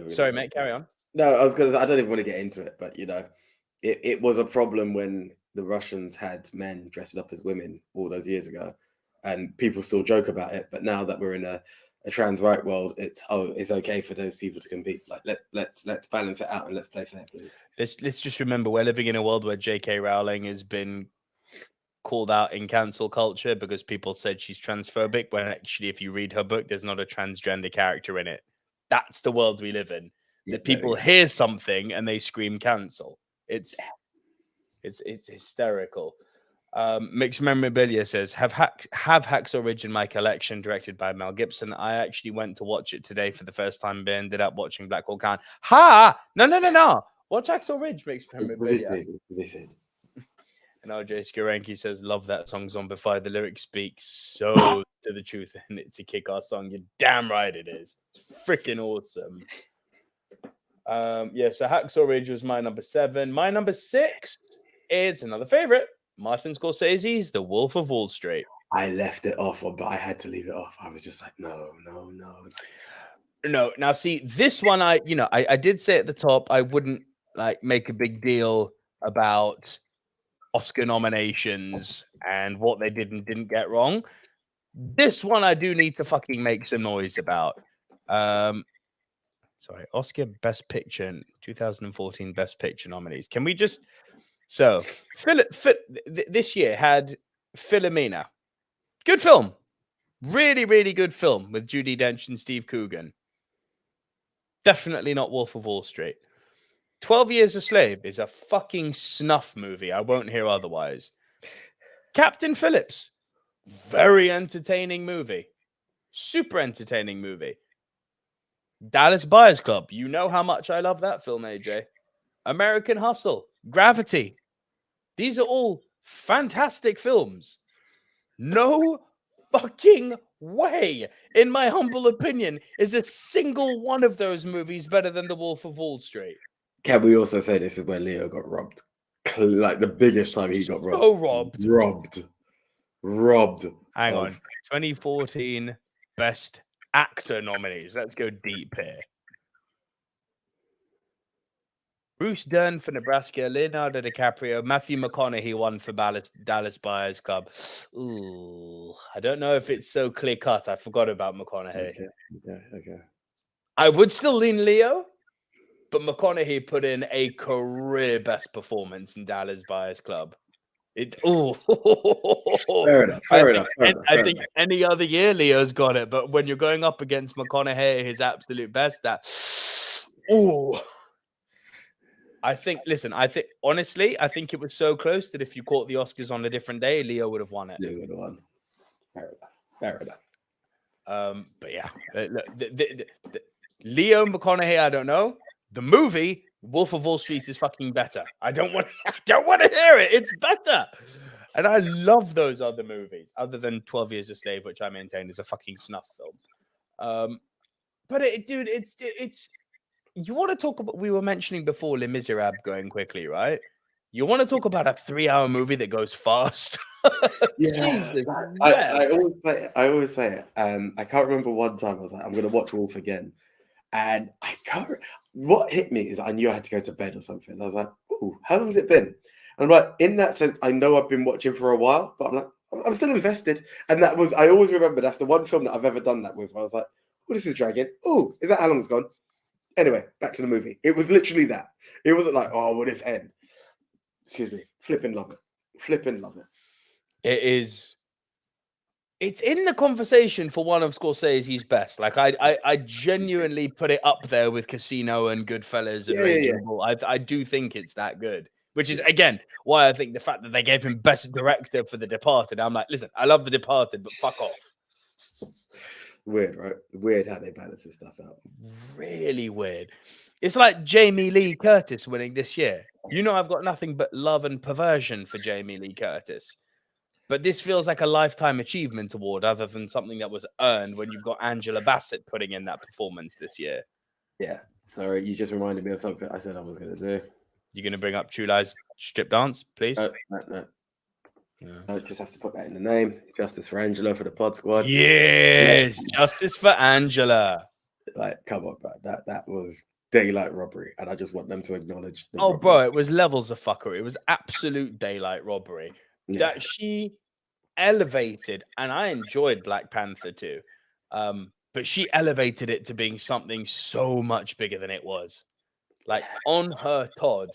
Sorry, mate, carry on. No, I don't even want to get into it, but it was a problem when the Russians had men dressed up as women all those years ago, and people still joke about it. But now that we're in a trans right world, it's okay for those people to compete. Like let's balance it out and let's play fair, please. Let's just remember we're living in a world where J.K. Rowling has been called out in cancel culture because people said she's transphobic, when actually, if you read her book, there's not a transgender character in it. That's the world we live in. That people hear something and they scream cancel. It's hysterical. Mixed Memorabilia says, have Hacksaw Ridge in my collection, directed by Mel Gibson. I actually went to watch it today for the first time, but ended up watching Black Hawk Down. No. Watch Hacksaw Ridge, Mixed Memorabilia. And RJ Skarenki says, love that song Zombified. The lyrics speak so to the truth, and it's a kick-ass song. You're damn right it is. It's freaking awesome. So Hacksaw Ridge was my number 7. My number 6 is another favorite, Martin Scorsese's The Wolf of Wall Street. I left it off, but I had to leave it off. I was just like, no. Now, see, this one, I did say at the top, I wouldn't make a big deal about Oscar nominations and what they did and didn't get wrong. This one I do need to fucking make some noise about. Sorry, Oscar Best Picture 2014 Best Picture nominees. Can we just... So, this year had Philomena. Good film. Really, really good film with Judi Dench and Steve Coogan. Definitely not Wolf of Wall Street. 12 Years a Slave is a fucking snuff movie. I won't hear otherwise. Captain Phillips. Very entertaining movie. Super entertaining movie. Dallas Buyers Club. You know how much I love that film, AJ. American Hustle. Gravity. These are all fantastic films. No fucking way, in my humble opinion, is a single one of those movies better than The Wolf of Wall Street. Can we also say this is where Leo got robbed? Like the biggest time he got robbed. So robbed. Hang on. 2014 Best Actor nominees. Let's go deep here. Bruce Dern for Nebraska, Leonardo DiCaprio, Matthew McConaughey won for Dallas Buyers Club. Ooh, I don't know if it's so clear cut. I forgot about McConaughey. Okay. I would still lean Leo, but McConaughey put in a career best performance in Dallas Buyers Club. Fair enough. I think any other year Leo's got it, but when you're going up against McConaughey, his absolute best, I think honestly, it was so close that if you caught the Oscars on a different day, Leo would have won it. Leo would have won. Fair enough. But yeah, look, Leo McConaughey, I don't know. The movie Wolf of Wall Street is fucking better. I don't want to hear it. It's better. And I love those other movies, other than 12 Years a Slave, which I maintain is a fucking snuff film. But it's you want to talk about, we were mentioning before Les Miserables going quickly, right? You want to talk about a 3-hour movie that goes fast? Yeah, Jesus, I always say it. I can't remember one time I was like, I'm going to watch Wolf again. And I can't. What hit me is I knew I had to go to bed or something. I was like, "Ooh, how long has it been?" And I'm like, in that sense, I know I've been watching for a while, but I'm like, I'm still invested. And I always remember that's the one film that I've ever done that with. I was like, "Oh, this is dragging. Oh, is that how long it's gone?" Anyway, back to the movie. It was literally that. It wasn't like, "Oh, will this end?" Excuse me. Flipping love it. It is. It's in the conversation for one of Scorsese's best. Like I genuinely put it up there with Casino and Goodfellas and Raging Bull. I do think it's that good. which is, again, why I think the fact that they gave him Best Director for The Departed, I'm like, listen, I love The Departed, but fuck off. Weird, right? Weird how they balance this stuff out. Really weird. It's like Jamie Lee Curtis winning this year. You know, I've got nothing but love and perversion for Jamie Lee Curtis. But this feels like a Lifetime Achievement Award other than something that was earned when you've got Angela Bassett putting in that performance this year. Yeah. Sorry, you just reminded me of something I said I was going to do. You're going to bring up True Lies Strip Dance, please? No. Yeah. I just have to put that in the name. Justice for Angela for the Pod Squad. Yes, Justice for Angela. Like, come on, bro. That was daylight robbery, and I just want them to acknowledge. Oh, bro, it was levels of fuckery. It was absolute daylight robbery. Yeah. That she elevated, and I enjoyed Black Panther too, but she elevated it to being something so much bigger than it was. Like, on her Todd,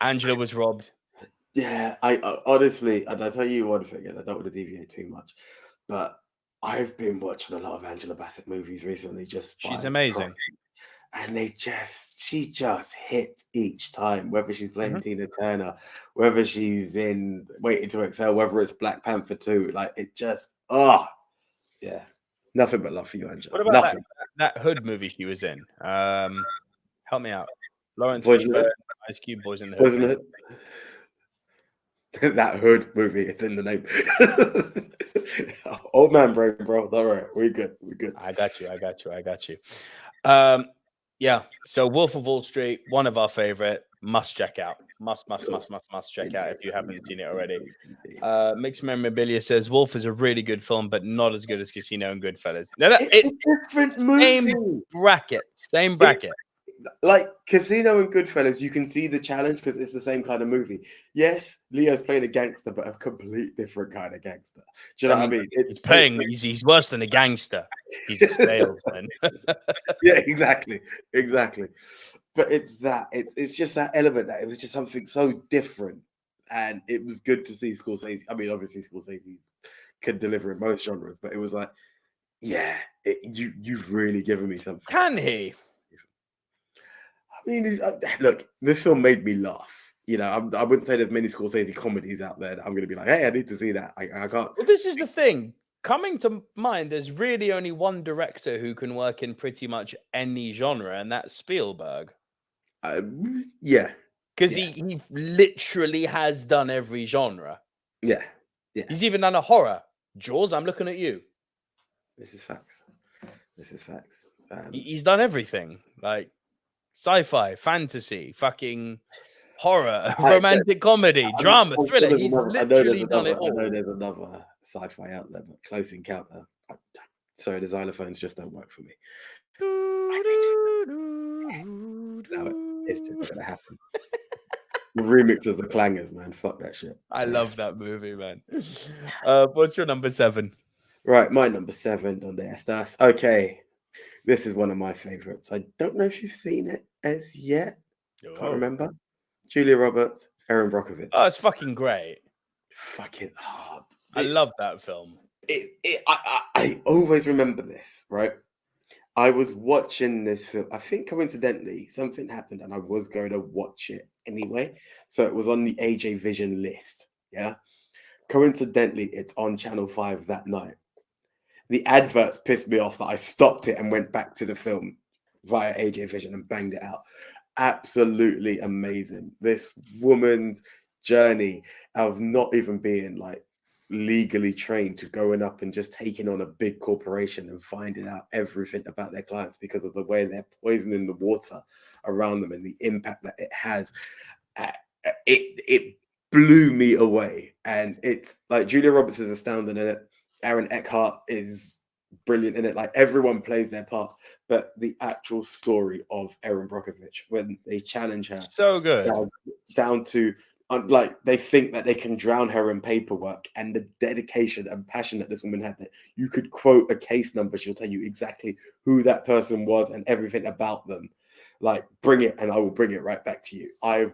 Angela was robbed. Yeah, I honestly, and I tell you one thing, and I don't want to deviate too much, but I've been watching a lot of Angela Bassett movies recently. She's amazing, and she just hits each time. Whether she's playing Tina Turner, whether she's in Waiting to Exhale, whether it's Black Panther 2, like it just, yeah, nothing but love for you, Angela. What about that Hood movie she was in? Help me out, Lawrence Fishburne, Ice Cube, Boys in the Hood. That Hood movie, it's in the name. Old man brain, bro. All right, we're good. I got you. Yeah. So Wolf of Wall Street, one of our favorite. Must check out. Must check out if you haven't seen it already. Mixed Memorabilia says Wolf is a really good film, but not as good as Casino and Goodfellas. No, it's a different movie. Same bracket. Like Casino and Goodfellas, you can see the challenge because it's the same kind of movie. Yes, Leo's playing a gangster, but a complete different kind of gangster. Do you know what I mean? He's worse than a gangster. He's a salesman. Yeah, exactly. But it's just that element that it was just something so different, and it was good to see Scorsese. I mean, obviously Scorsese can deliver in most genres, but it was like, yeah, you've really given me something. Can he? I mean, look, this film made me laugh. You know, I wouldn't say there's many Scorsese comedies out there that I'm going to be like, hey, I need to see that. I can't. Well, this is the thing. Coming to mind, there's really only one director who can work in pretty much any genre, and that's Spielberg. Yeah. Because he literally has done every genre. Yeah. He's even done a horror. Jaws, I'm looking at you. This is facts. He's done everything. Like, sci-fi, fantasy, fucking horror, romantic comedy, drama, thriller. He's literally done it all. I know there's another sci-fi out there, but Close Encounter. Sorry, the xylophones just don't work for me. It's just not gonna happen. The remixes of clangers, man. Fuck that shit. I love that movie, man. What's your number 7? Right, my number 7 on the Estas. Okay. This is one of my favorites. I don't know if you've seen it as yet. Can't remember. Julia Roberts, Erin Brockovich. Oh, it's fucking great. Fucking hard. I love that film. I always remember this, right? I was watching this film. I think coincidentally, something happened and I was going to watch it anyway. So it was on the AJ Vision list. Yeah. Coincidentally, it's on Channel 5 that night. The adverts pissed me off that I stopped it and went back to the film via AJ Vision and banged it out. Absolutely amazing. This woman's journey of not even being like legally trained to going up and just taking on a big corporation and finding out everything about their clients because of the way they're poisoning the water around them and the impact that it has. It blew me away. And it's like Julia Roberts is astounding in it. Aaron Eckhart is brilliant in it. Like everyone plays their part, but the actual story of Erin Brockovich when they challenge her, so good, down to like they think that they can drown her in paperwork, and the dedication and passion that this woman had. That you could quote a case number, she'll tell you exactly who that person was and everything about them. Like, bring it, and I will bring it right back to you. It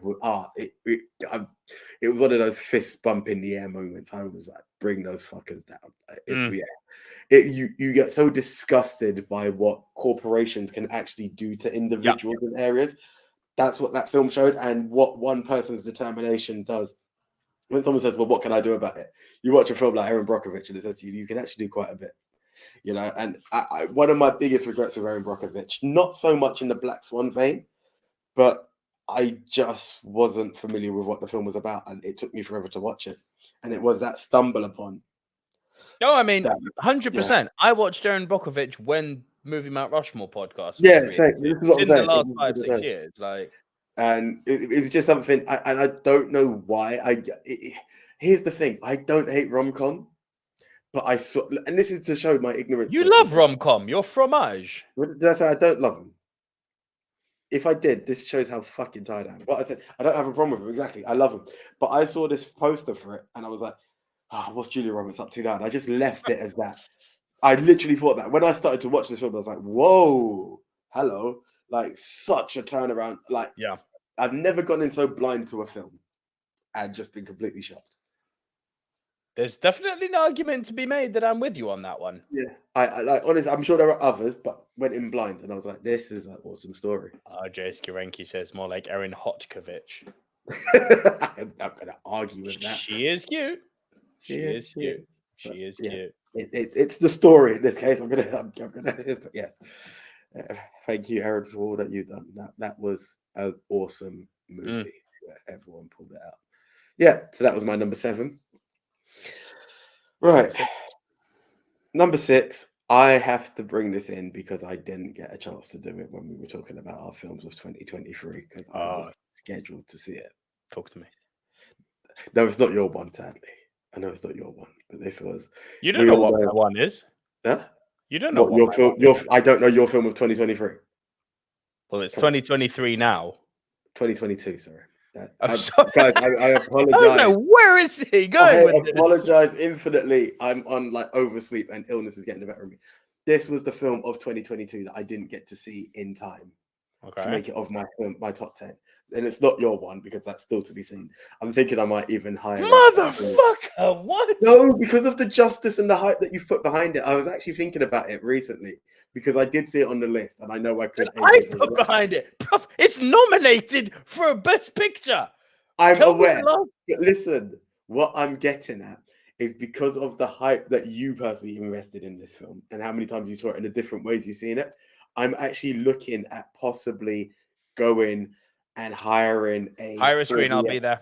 was one of those fist bump in the air moments. I was like, bring those fuckers down. You get so disgusted by what corporations can actually do to individuals in areas. That's what that film showed, and what one person's determination does. When someone says, "Well, what can I do about it?" You watch a film like Aaron Brockovich, and it says you can actually do quite a bit. And one of my biggest regrets with Aaron Brockovich, not so much in the Black Swan vein, but I just wasn't familiar with what the film was about, and it took me forever to watch it. And it was that stumble upon. No, I mean, 100%. I watched Aaron Brockovich when Movie Mount Rushmore podcast. Yeah, this is what in the last 5-6 years, like. And it was just something, and I don't know why. Here's the thing: I don't hate rom-com, but I saw, and this is to show my ignorance. You love rom-com. You're fromage. That's I don't love them. If I did, this shows how fucking tired I am. What I said, I don't have a problem with them. Exactly, I love them. But I saw this poster for it, and I was like, what's Julia Roberts up to now? And I just left it as that. I literally thought that when I started to watch this film, I was like, whoa, hello. Like, such a turnaround. Like, yeah, I've never gone in so blind to a film and just been completely shocked. There's definitely an argument to be made that I'm with you on that one. Yeah, I like, honestly, I'm sure there are others, but went in blind, and I was like, this is an awesome story. RJ Skirenki says more like Erin Hotkovich. I'm not going to argue with that. She is cute. She is cute. It's the story in this case. I'm gonna. But yes, thank you, Aaron, for all that you've done. That was an awesome movie. Everyone pulled it out. Yeah, so that was my number 7. Right, number 6. I have to bring this in because I didn't get a chance to do it when we were talking about our films of 2023 because I was scheduled to see it. Talk to me. No, it's not your one, sadly. I know it's not your one, but this was. You don't know what my one is. Huh? You don't know what your film. I don't know your film of 2023. Well, it's 2023 now. 2022. Sorry. I'm sorry. Guys, I apologize. I don't know, where is he going with this? I apologize infinitely. I'm on like oversleep and illness is getting the better of me. This was the film of 2022 that I didn't get to see in time to make it of my top 10. And it's not your one because that's still to be seen. I'm thinking I might even hire. Motherfucker, what? No, because of the justice and the hype that you've put behind it. I was actually thinking about it recently because I did see it on the list and I know I could. I put behind it. It's nominated for a Best Picture. I'm aware. But listen, what I'm getting at is because of the hype that you personally invested in this film and how many times you saw it in the different ways you've seen it. I'm actually looking at possibly going and hiring hire a screen. I'll be there.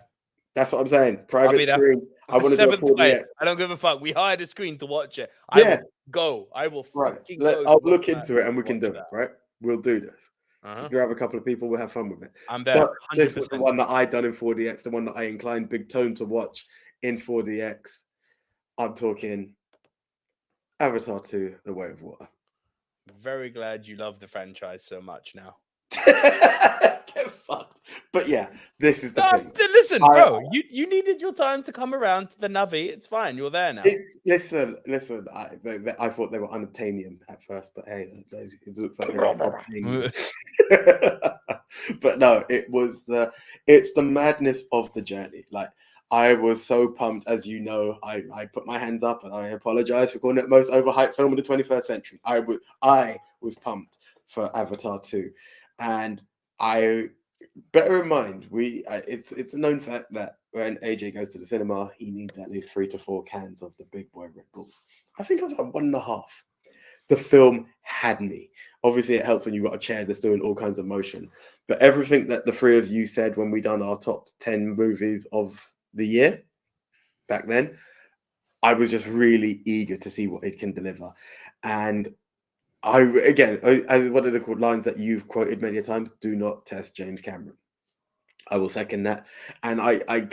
That's what I'm saying. Private screen. I want to do a 4DX. I don't give a fuck. We hired a screen to watch it. I will go. I will fucking go. I'll look into it and we can do it. Right? We'll do this. Grab a couple of people. We'll have fun with it. I'm there. But this was the one that I done in 4DX. The one that I inclined Big Tone to watch in 4DX. I'm talking Avatar 2: The Way of Water. Very glad you love the franchise so much now. Get fucked. But yeah, this is the thing. Listen, bro, you needed your time to come around to the Navi. It's fine. You're there now. Listen. I thought they were unobtainium at first, but hey, it looks like they're obtainium. But no, it's the madness of the journey. Like, I was so pumped, as you know. I put my hands up and I apologize for calling it the most overhyped film of the 21st century. I was pumped for Avatar 2. And bear in mind, it's a known fact that when AJ goes to the cinema, he needs at least 3 to 4 cans of the big boy Red Bulls. I think I was like 1.5. The film had me. Obviously, it helps when you've got a chair that's doing all kinds of motion. But everything that the three of you said when we done our top 10 movies of the year back then, I was just really eager to see what it can deliver. And one of the lines that you've quoted many times: do not test James Cameron. I will second that. And I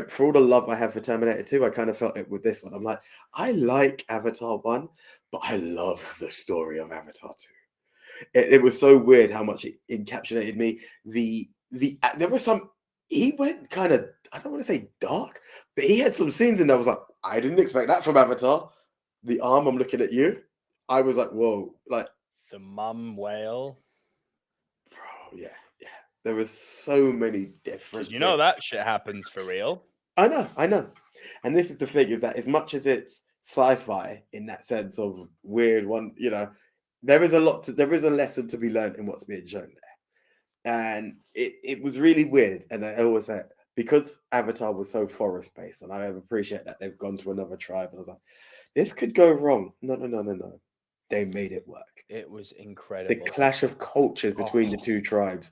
for all the love I have for Terminator 2, I kind of felt it with this one. I'm like, I like Avatar 1, but I love the story of Avatar 2. It was so weird how much it encapsulated me. There was some, he went kind of, I don't want to say dark, but he had some scenes in there. I was like, I didn't expect that from Avatar. The arm, I'm looking at you. I was like, whoa, like the mum whale. Bro, yeah. There was so many different. You know that shit happens for real. I know. And this is the thing, is that as much as it's sci-fi in that sense of weird one, there is a lesson to be learned in what's being shown and it was really weird. And I always say, because Avatar was so forest based, and I appreciate that they've gone to another tribe. And I was like, this could go wrong. No. They made it work. It was The incredible. clash of cultures between the two tribes,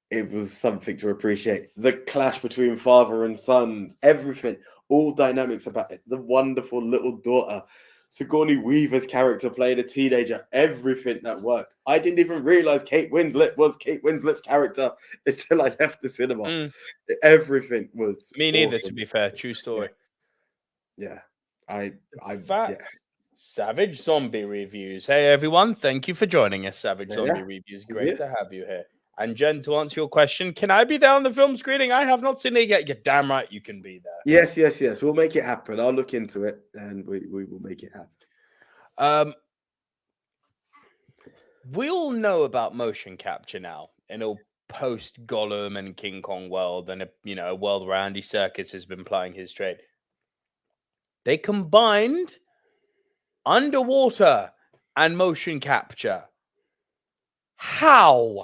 it was something to appreciate. The clash between father and sons, everything, all dynamics about it. The wonderful little daughter, Sigourney Weaver's character played a teenager, everything that worked. I didn't even realize Kate Winslet was Kate Winslet's character until I left the cinema. Everything was me neither, awesome. to be fair. True story. Yeah. Savage Zombie Reviews. Hey everyone, thank you for joining us. Savage Zombie Reviews. Great to have you here. And Jen, to answer your question, can I be there on the film screening? I have not seen it yet. You're damn right you can be there. Yes. We'll make it happen. I'll look into it and we will make it happen. We all know about motion capture now in a post Gollum and King Kong world, and a world where Andy Serkis has been plying his trade. They combined underwater and motion capture. How?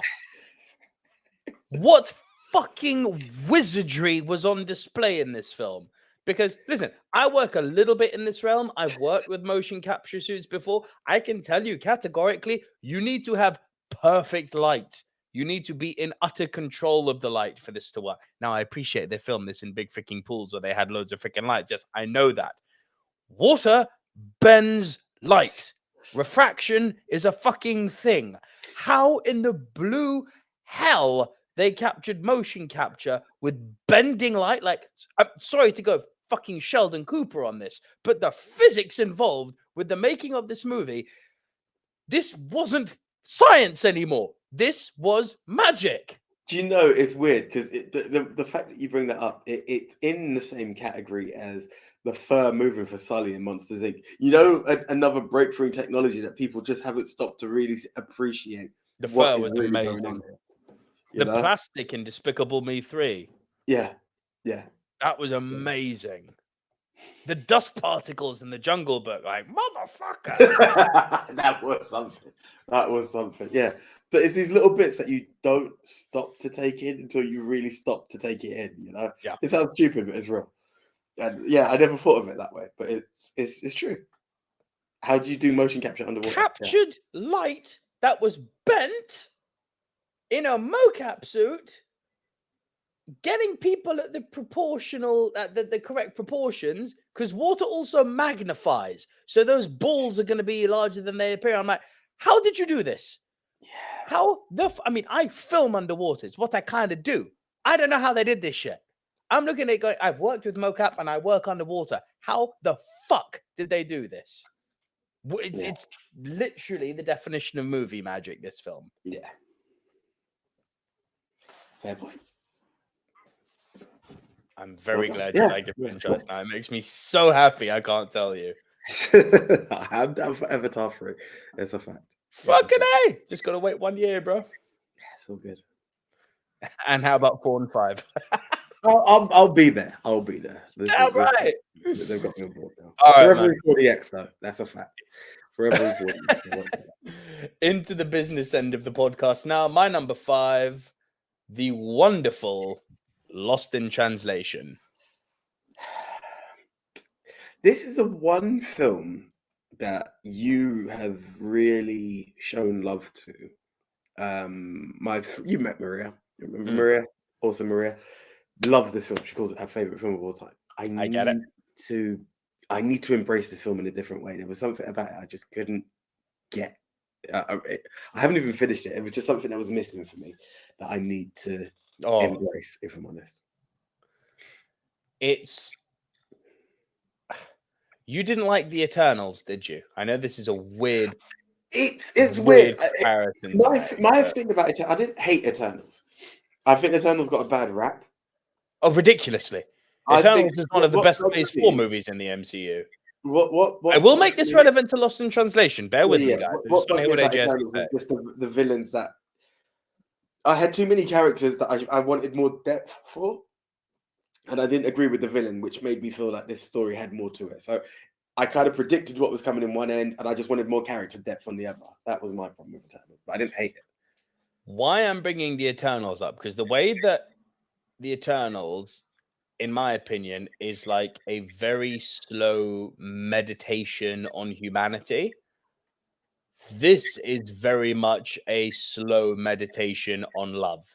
What fucking wizardry was on display in this film? Because, listen, I work a little bit in this realm. I've worked with motion capture suits before. I can tell you categorically, you need to have perfect light. You need to be in utter control of the light for this to work. Now, I appreciate they filmed this in big freaking pools where they had loads of freaking lights. Yes, I know that. Water bends light. Refraction is a fucking thing. How in the blue hell they captured motion capture with bending light? Like, I'm sorry to go fucking Sheldon Cooper on this, but the physics involved with the making of this movie, this wasn't science anymore. This was magic. Do you know, it's weird because the fact that you bring that up, it's in the same category as the fur moving for Sully in Monsters Inc. Another breakthrough in technology that people just haven't stopped to really appreciate. The fur was really amazing. The know? plastic in Despicable Me 3. Yeah. That was amazing. The dust particles in the Jungle Book, like, motherfucker. That was something. Yeah. But it's these little bits that you don't stop to take in until you really stop to take it in, Yeah. It sounds stupid, but it's real. And yeah, I never thought of it that way, but it's true. How do you do motion capture underwater? Captured light that was bent in a mocap suit, getting people at the correct proportions, because water also magnifies. So those balls are going to be larger than they appear. I'm like, how did you do this? Yeah. I film underwater. It's what I kind of do. I don't know how they did this shit. I'm looking at it going, I've worked with mocap and I work underwater. How the fuck did they do this? It's literally the definition of movie magic, this film. Yeah. Fair point. I'm very glad you like the franchise now. It makes me so happy, I can't tell you. I'm down for Avatar 3. It's a fact. Fucking A! Just gotta wait 1 year, bro. Yeah, it's all good. And how about 4 and 5? I'll be there. Damn right. They've got me on board now. All right, Forever 40X, though. That's a fact. Forever 40X. Into the business end of the podcast now. My number 5, the wonderful Lost in Translation. This is one film that you have really shown love to. You met Maria. You remember Maria? Also Maria loves this film. She calls it her favorite film of all time. I need to embrace this film in a different way. There was something about it I just couldn't get. I haven't even finished it. It was just something that was missing for me that I need to embrace, if I'm honest. You didn't like The Eternals, did you? I know this is a weird. It's weird. Comparison. My thing about it, I didn't hate Eternals. I think Eternals got a bad rap. Oh, ridiculously! Eternals is one of the best Phase 4 movies in the MCU. What I will make this relevant to Lost in Translation. Bear with me, guys. I just want to hear what AJ has to say. Just the villains that I had too many characters that I wanted more depth for, and I didn't agree with the villain, which made me feel like this story had more to it. So I kind of predicted what was coming in one end, and I just wanted more character depth on the other. That was my problem with Eternals, but I didn't hate it. Why I'm bringing the Eternals up, because the way that the Eternals, in my opinion, is like a very slow meditation on humanity. This is very much a slow meditation on love.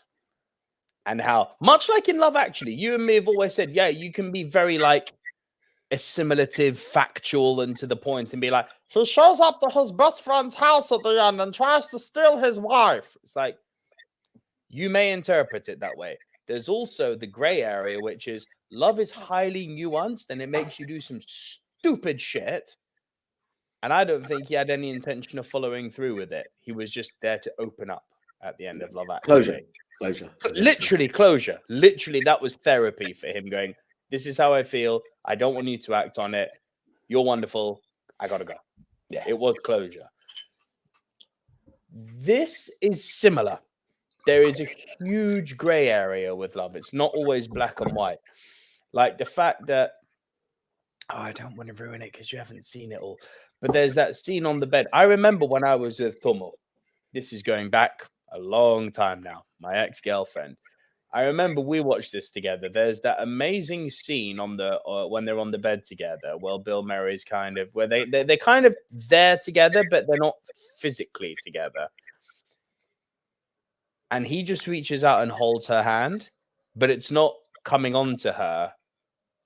And how, much like in Love Actually, you and me have always said, yeah, you can be very like assimilative, factual, and to the point, and be like, he shows up to his best friend's house at the end and tries to steal his wife. It's like, you may interpret it that way. There's also the gray area, which is love is highly nuanced and it makes you do some stupid shit. And I don't think he had any intention of following through with it. He was just there to open up at the end of Love Actually. Closure. Literally closure. Literally, that was therapy for him, going, this is how I feel. I don't want you to act on it. You're wonderful. I gotta go. Yeah. It was closure. This is similar. There is a huge gray area with love. It's not always black and white. Like the fact that, I don't want to ruin it because you haven't seen it all, but there's that scene on the bed. I remember when I was with Tomo. This is going back a long time now. My ex-girlfriend. I remember we watched this together. There's that amazing scene on the when they're on the bed together. Well, Bill Murray's kind of where they're kind of there together, but they're not physically together. And he just reaches out and holds her hand, but it's not coming on to her.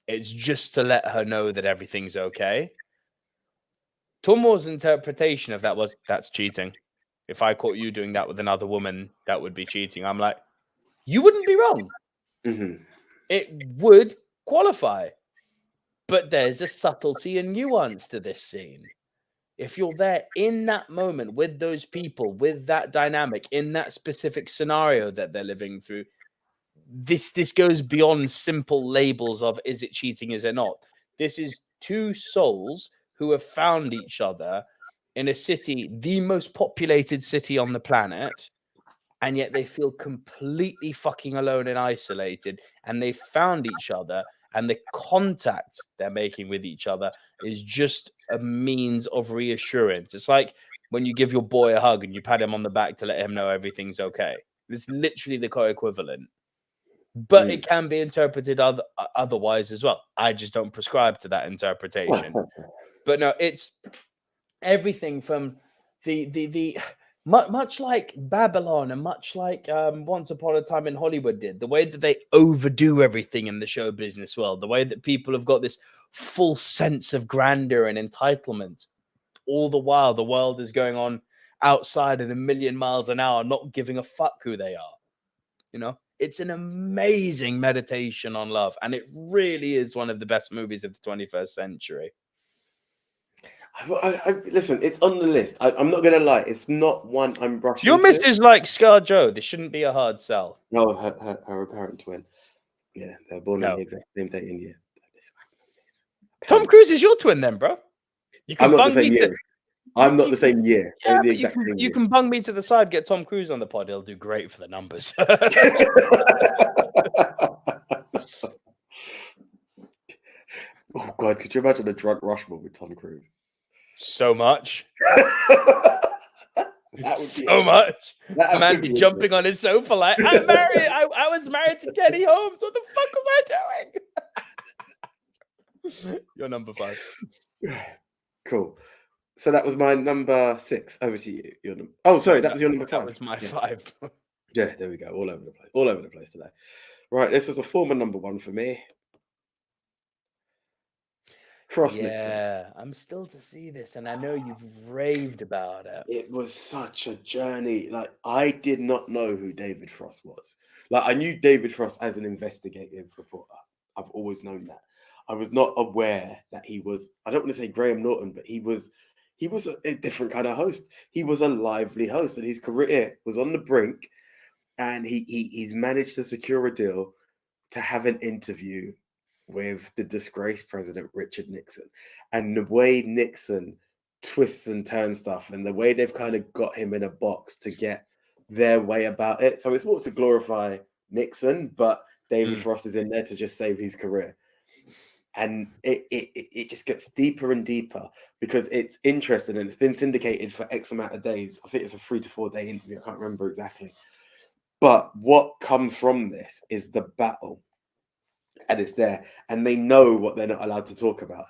It's just to let her know that everything's okay. Tomo's interpretation of that was, that's cheating. If I caught you doing that with another woman, that would be cheating. I'm like, you wouldn't be wrong. Mm-hmm. It would qualify. But there's a subtlety and nuance to this scene. If you're there in that moment with those people, with that dynamic, in that specific scenario that they're living through, this goes beyond simple labels of is it cheating, is it not? This is two souls who have found each other in a city, the most populated city on the planet, and yet they feel completely fucking alone and isolated, and they found each other, and the contact they're making with each other is just a means of reassurance. It's like when you give your boy a hug and you pat him on the back to let him know everything's okay. It's literally the co-equivalent. But it can be interpreted otherwise as well. I just don't prescribe to that interpretation. But no, it's everything from the much like Babylon and much like Once Upon a Time in Hollywood did, the way that they overdo everything in the show business world, the way that people have got this full sense of grandeur and entitlement, all the while the world is going on outside at 1,000,000 miles an hour, not giving a fuck who they are. You know, it's an amazing meditation on love, and it really is one of the best movies of the 21st century. Listen, it's on the list. I'm not gonna lie, it's not one I'm brushing. Your missus like Scar Joe. This shouldn't be a hard sell. No, her apparent twin. Yeah, they're born on the exact same day in year. Tom Cruise is your twin, then, bro. You can I'm not bung the same me year. to. I'm not the same year. Yeah, The but exact same you year. can bung me to the side. Get Tom Cruise on the pod. He'll do great for the numbers. Oh God, could you imagine a drunk Rushmore with Tom Cruise? So much. That would be so much. That Man would be be jumping on his sofa like, I'm married. I was married to Kenny Holmes. What the fuck was I doing? You're number 5. Cool. So that was my number 6. Over to you. Oh, sorry, that was your number 5. That was my 5. Yeah, there we go. All over the place. All over the place today. Right, this was a former number 1 for me. Frost Nixon. Yeah, I'm still to see this, and I know you've raved about it. It was such a journey. Like, I did not know who David Frost was. Like, I knew David Frost as an investigative reporter. I've always known that. I was not aware that he was, I don't want to say Graham Norton, but he was a different kind of host. He was a lively host, and his career was on the brink, and he's managed to secure a deal to have an interview with the disgraced president, Richard Nixon. And the way Nixon twists and turns stuff, and the way they've kind of got him in a box to get their way about it. So it's more to glorify Nixon, but David Frost is in there to just save his career. And it just gets deeper and deeper because it's interesting, and it's been syndicated for X amount of days. I think it's a 3 to 4 day interview. I can't remember exactly. But what comes from this is the battle, and it's there, and they know what they're not allowed to talk about.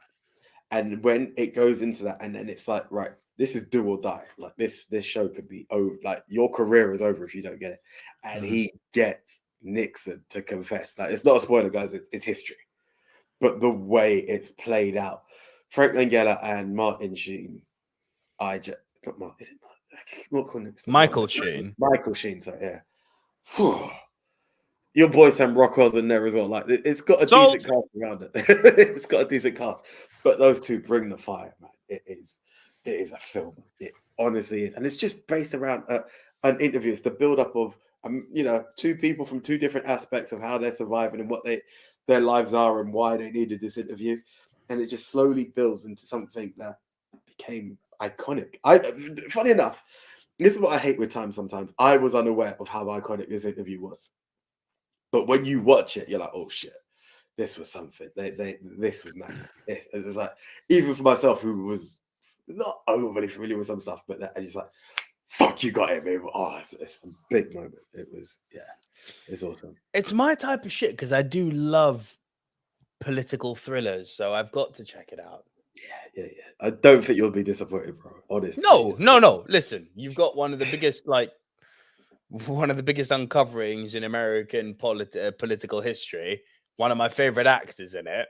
And when it goes into that, and then it's like, right, this is do or die. Like this show could be over. Like your career is over if you don't get it. And he gets Nixon to confess. Like it's not a spoiler, guys. It's history. But the way it's played out, Frank Langella and Martin Sheen, not Martin. Is it Martin? Michael Sheen. Michael Sheen. So yeah. Whew. Your boy Sam Rockwell's in there as well. Like it's got a decent cast around it. It's got a decent cast, but those two bring the fire, man. It is a film. It honestly is, and it's just based around an interview. It's the build up of two people from two different aspects of how they're surviving and what their lives are and why they needed this interview, and it just slowly builds into something that became iconic. Funny enough, this is what I hate with time. Sometimes I was unaware of how iconic this interview was. But when you watch it, you're like, oh shit, this was something. This was mad. It was like, even for myself, who was not overly familiar with some stuff, but and just like, fuck, you got it, man. Oh, it's a big moment. It was, it's awesome. It's my type of shit because I do love political thrillers, so I've got to check it out. Yeah. I don't think you'll be disappointed, bro. Honestly. No. Listen, you've got one of the biggest uncoverings in American political history. One of my favorite actors in it.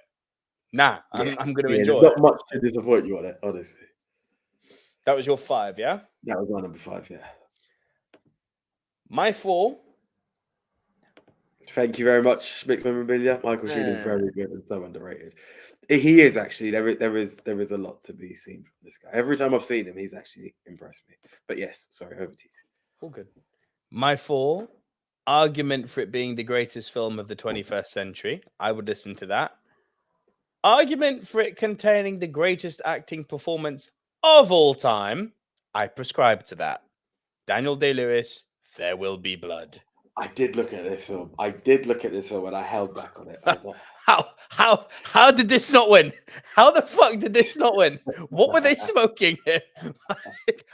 I'm going to enjoy it. There's not much to disappoint you on it, honestly. That was your 5, yeah? That was my number 5, yeah. My 4. Thank you very much, Mixed Memorabilia. Michael Sheen is very good and so underrated. He is actually. There is a lot to be seen from this guy. Every time I've seen him, he's actually impressed me. But yes, sorry, over to you. All good. My 4, argument for it being the greatest film of the 21st century. I would listen to that. Argument for it containing the greatest acting performance of all time. I prescribe to that. Daniel Day-Lewis, There Will Be Blood. I did look at this film. And I held back on it. How did this not win? How the fuck did this not win? What were they smoking here?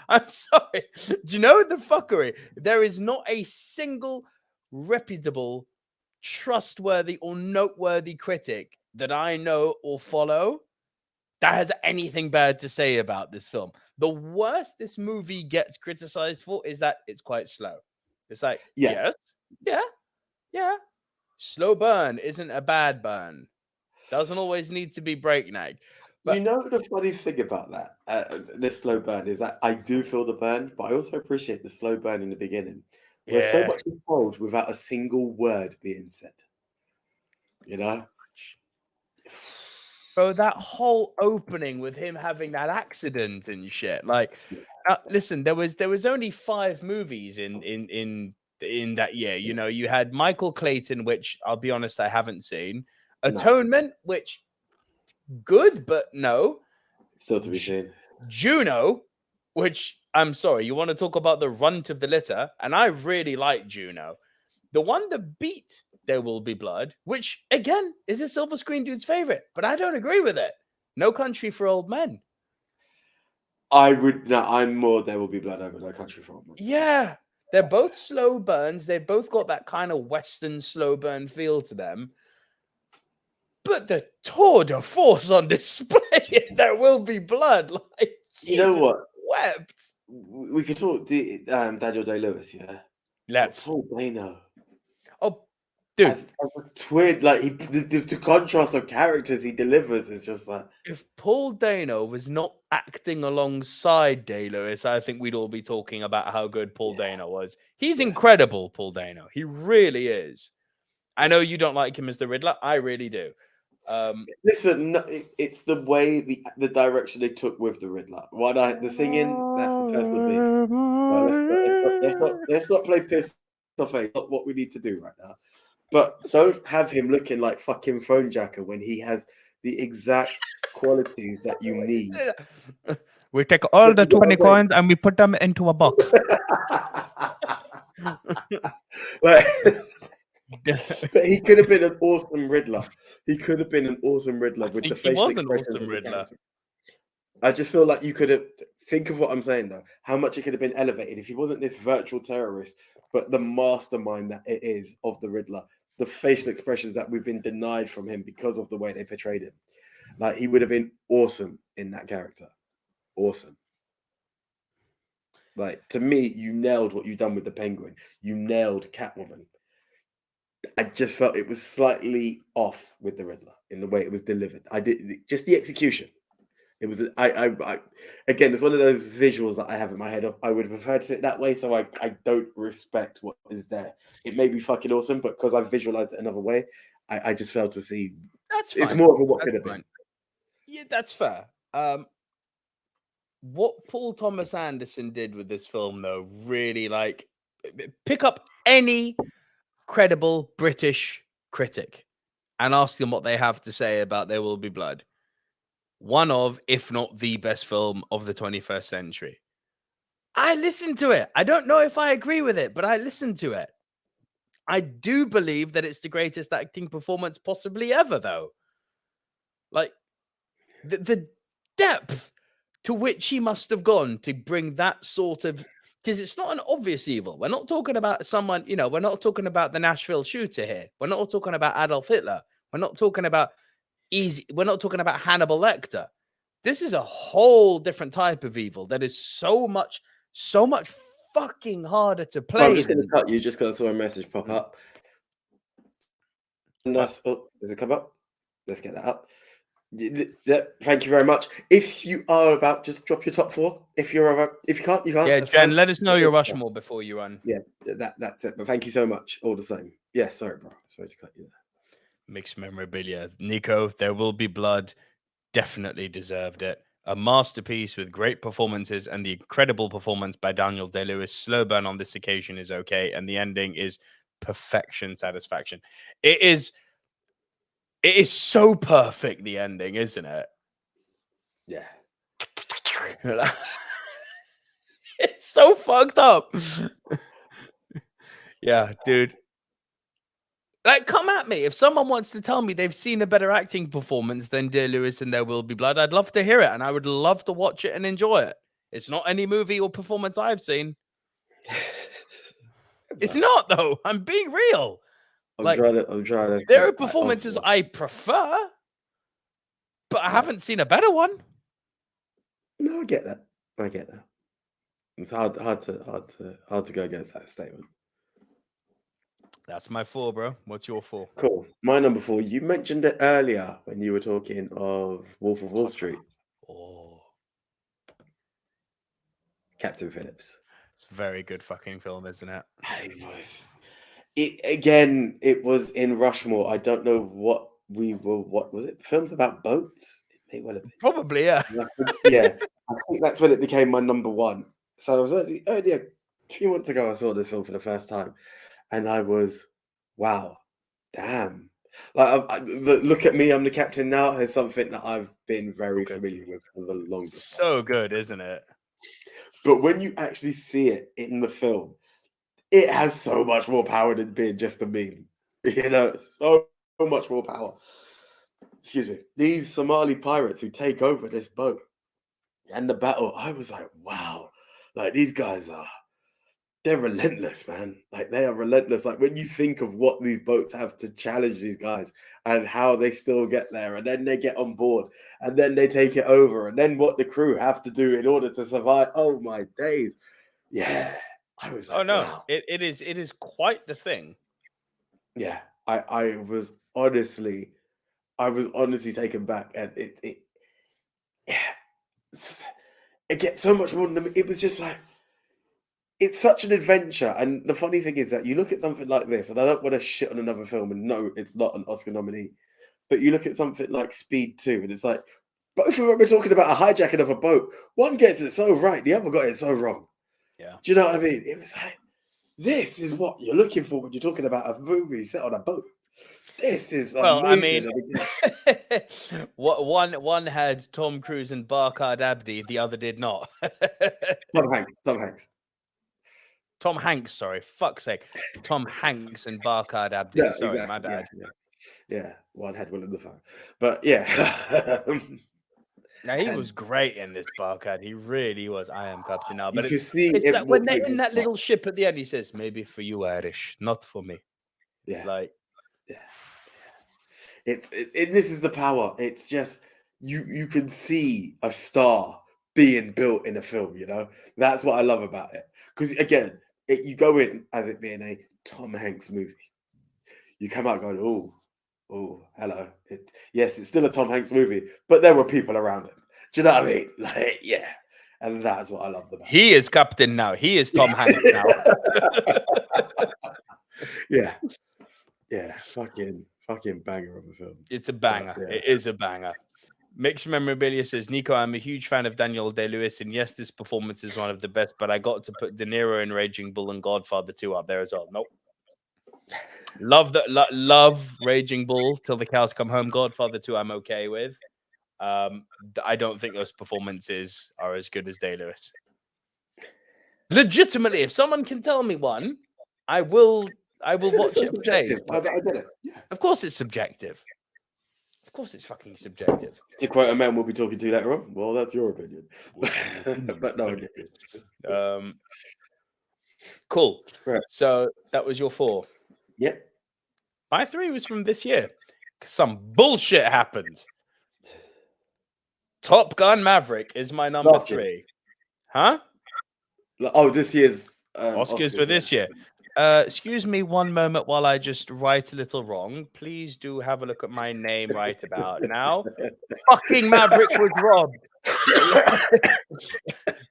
I'm sorry. Do you know the fuckery? There is not a single reputable, trustworthy, or noteworthy critic that I know or follow that has anything bad to say about this film. The worst this movie gets criticized for is that it's quite slow. It's like, yeah. Slow burn isn't a bad burn. Doesn't always need to be breakneck. But you know the funny thing about that, this slow burn, is that I do feel the burn, but I also appreciate the slow burn in the beginning, where so much is told without a single word being said. You know? Bro, that whole opening with him having that accident and shit. Like, listen, there was only 5 movies in that year. You know, you had Michael Clayton, which I'll be honest, I haven't seen. Atonement, which good, but no. Still to be seen. Juno, which I'm sorry, you want to talk about the runt of the litter, and I really like Juno. The one that beat There Will Be Blood, which again is a silver screen dude's favorite, but I don't agree with it. No Country for Old Men. I'm more There Will Be Blood over No Country for Old Men. Yeah. They're both slow burns. They've both got that kind of Western slow burn feel to them. But the tour de force on display, There Will Be Blood. Like, you know what? Wept. We could talk Daniel Day-Lewis, yeah? Let's. Paul Dano. Oh, dude. As a twin, like, the contrast of characters he delivers is just like... If Paul Dano was not acting alongside Day-Lewis, I think we'd all be talking about how good Paul Dano was. He's incredible, Paul Dano. He really is. I know you don't like him as the Riddler. I really do. Listen, it's the way the direction they took with the Riddler. The singing, that's the personal beef. Well, let's not play piss off. Not what we need to do right now. But don't have him looking like fucking phone jacker when he has the exact qualities that you need. We take all the 20 coins and we put them into a box. But he could have been an awesome Riddler. With the facial expressions. I just feel like you could have... Think of what I'm saying, though. How much it could have been elevated if he wasn't this virtual terrorist but the mastermind that it is of the Riddler, the facial expressions that we've been denied from him because of the way they portrayed him. Like, he would have been awesome in that character. Awesome. Like, to me, you nailed what you've done with the Penguin. You nailed Catwoman. I just felt it was slightly off with the Riddler in the way it was delivered. I did just the execution. It was I again, it's one of those visuals that I have in my head of I would prefer to see it that way, so I don't respect what is there. It may be fucking awesome, but because I visualized it another way, I just failed to see. That's fine. It's more of a what could have been. Yeah, that's fair. What Paul Thomas Anderson did with this film, though, really, like, pick up any credible British critic and ask them what they have to say about There Will Be Blood. One of, if not the best film of the 21st century. I listened to it. I don't know if I agree with it, but I listened to it. I do believe that it's the greatest acting performance possibly ever, though. Like, the depth to which he must have gone to bring that sort of... Because it's not an obvious evil. We're not talking about someone, we're not talking about the Nashville shooter here. We're not talking about Adolf Hitler. We're not talking about we're not talking about Hannibal Lecter. This is a whole different type of evil that is so much fucking harder to play. I'm just going to cut you just because I saw a message pop up. Nice. Oh, does it come up? Let's get that up. Yeah, thank you very much. If you are about, just drop your top 4. If you're about, if you can't, you can't. Yeah, Jen, let us know your Rushmore before you run. Yeah, that's it. But thank you so much, all the same. Yeah, sorry, bro. Sorry to cut you there. Mixed memorabilia. Nico, There Will Be Blood, definitely deserved it. A masterpiece with great performances, and the incredible performance by Daniel Day-Lewis. Slow burn on this occasion is okay, and the ending is perfection, satisfaction. It is so perfect, the ending, isn't it? Yeah. It's so fucked up. Yeah, dude. Like, come at me. If someone wants to tell me they've seen a better acting performance than Day-Lewis in There Will Be Blood, I'd love to hear it, and I would love to watch it and enjoy it. It's not any movie or performance I've seen. It's not, though. I'm being real. I'm trying to. There are performances I prefer, but I haven't seen a better one. No, I get that. It's hard to go against that statement. That's my 4, bro. What's your 4? Cool. My number 4. You mentioned it earlier when you were talking of Wolf of Wall Street. Oh, Captain Phillips. It's a very good fucking film, isn't it? It was in Rushmore. I don't know what was it? Films about boats? It may well have been. Probably, yeah. Yeah. I think that's when it became my number 1. So I was only a few months ago I saw this film for the first time, and I was, wow, damn. Like, look at me, I'm the captain now. It's something that I've been very familiar with for the longest time. So good, isn't it? But when you actually see it in the film, it has so much more power than being just a meme. So much more power. Excuse me. These Somali pirates who take over this boat and the battle, I was like, wow. Like, these guys they're relentless, man. Like, they are relentless. Like, when you think of what these boats have to challenge these guys and how they still get there, and then they get on board, and then they take it over, and then what the crew have to do in order to survive. Oh my days. Yeah. I was like, wow. It is quite the thing. Yeah. I was honestly taken back, and it gets so much more than it was just like, it's such an adventure. And the funny thing is that you look at something like this, and I don't want to shit on another film, and no, it's not an Oscar nominee, but you look at something like Speed 2, and it's like, both of them are talking about a hijacking of a boat. One gets it so right, the other got it so wrong. Yeah. Do you know what I mean? It was like, this is what you're looking for when you're talking about a movie set on a boat. This is amazing. I mean, one had Tom Cruise and Barkhad Abdi, the other did not. Tom Hanks, sorry. Fuck's sake. Tom Hanks and Barkhad Abdi. Yeah, sorry, exactly. my bad. Yeah. One had Willem Dafoe. But yeah. Now, he And was great in this Barcade. He really was. I am Captain now. you But can see it's it like when they're makes in it that fun. little ship at the end, he says, maybe for you, Irish, not for me. It's Yeah. like, Yeah. This is the power. It's just you can see a star being built in a film. You know, that's what I love about it. Because again, you go in as it being a Tom Hanks movie. You come out going, oh, hello. Yes, it's still a Tom Hanks movie, but there were people around him. Do you know what I mean? Like, yeah. And that's what I loved about it. he is Captain now. He is Tom Hanks now. Yeah. Yeah. Fucking banger of a film. It's a banger. But, yeah. It is a banger. Mixed Memorabilia says, Nico, I'm a huge fan of Daniel Day-Lewis, and yes, this performance is one of the best, but I got to put De Niro in Raging Bull and Godfather 2 up there as well. Nope. Love that. Love Raging Bull till the cows come home. Godfather 2, I'm okay with. I don't think those performances are as good as Day-Lewis. Legitimately, if someone can tell me one, I will watch it for days. I get it. Yeah. Of course it's subjective. Of course it's fucking subjective. To quote a man we'll be talking to later on, well, that's your opinion. But no, I get it. Cool. Right. So that was your 4. Yep. My 3 was from this year. Some bullshit happened. Top Gun Maverick is my number 3. Huh? Oh, this year's Oscars for this year. Excuse me one moment while I just write a little wrong. Please do have a look at my name right about now. Fucking Maverick was robbed.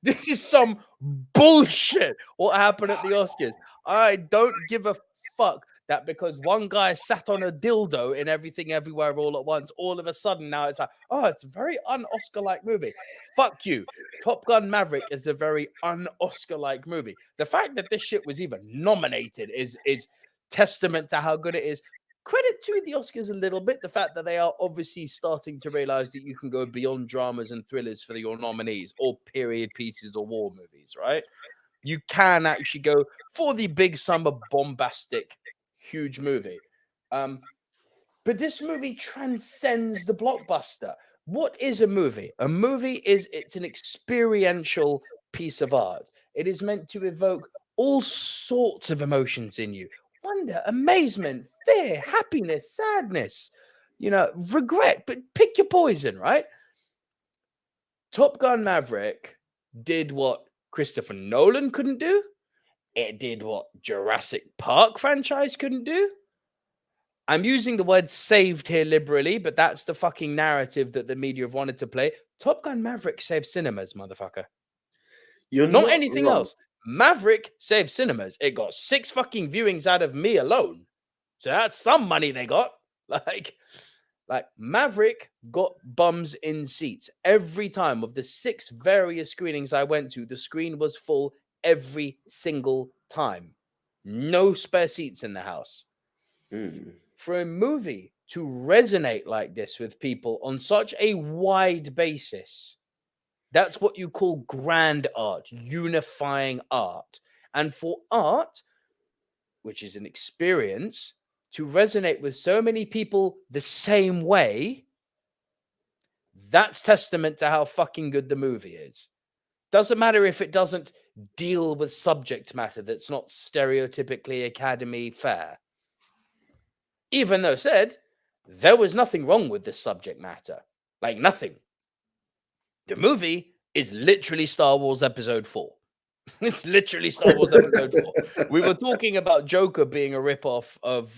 This is some bullshit. What happened at the Oscars? I don't give a fuck that because one guy sat on a dildo in Everything Everywhere All at Once, all of a sudden now it's like, oh, it's a very un-Oscar-like movie. Fuck you. Top Gun Maverick is a very un-Oscar-like movie. The fact that this shit was even nominated is testament to how good it is. Credit to the Oscars a little bit, the fact that they are obviously starting to realize that you can go beyond dramas and thrillers for your nominees or period pieces or war movies, right? You can actually go for the big summer bombastic huge movie. But this movie transcends the blockbuster. What is a movie? A movie it's an experiential piece of art. It is meant to evoke all sorts of emotions in you. Wonder, amazement, fear, happiness, sadness, regret, but pick your poison, right? Top Gun Maverick did what Christopher Nolan couldn't do. It did what Jurassic Park franchise couldn't do. I'm using the word saved here liberally, but that's the fucking narrative that the media have wanted to play. Top Gun Maverick saved cinemas, motherfucker. You're not anything wrong. else. Maverick saved cinemas. It got 6 fucking viewings out of me alone. So that's some money they got. Like Maverick got bums in seats. Every time of the 6 various screenings I went to, the screen was full every single time. No spare seats in the house. For a movie to resonate like this with people on such a wide basis, that's what you call grand art, unifying art. And for art, which is an experience, to resonate with so many people the same way, that's testament to how fucking good the movie is. Doesn't matter if it doesn't deal with subject matter that's not stereotypically Academy fare. Even though said, there was nothing wrong with this subject matter. Like nothing. The movie is literally Star Wars Episode 4. It's literally Star Wars Episode 4. We were talking about Joker being a ripoff of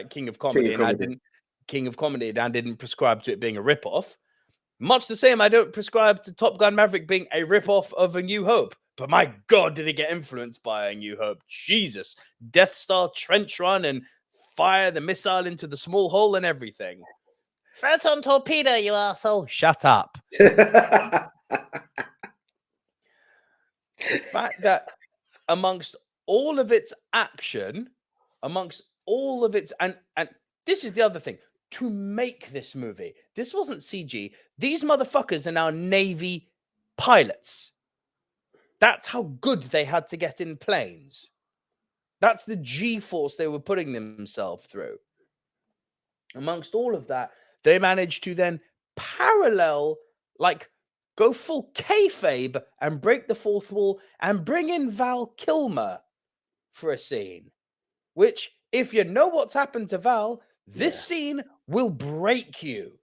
King of Comedy, and I didn't prescribe to it being a ripoff. Much the same, I don't prescribe to Top Gun Maverick being a ripoff of A New Hope. But my God, did it get influenced by A New Hope? Jesus. Death Star trench run and fire the missile into the small hole and everything. Photon torpedo, you asshole. Shut up. The fact that amongst all of its action, amongst all of its... And this is the other thing. To make this movie, this wasn't CG. These motherfuckers are now Navy pilots. That's how good they had to get in planes. That's the G-force they were putting themselves through. Amongst all of that, they managed to then parallel Like, go full kayfabe and break the fourth wall and bring in Val Kilmer for a scene. Which, if you know what's happened to Val, this scene will break you.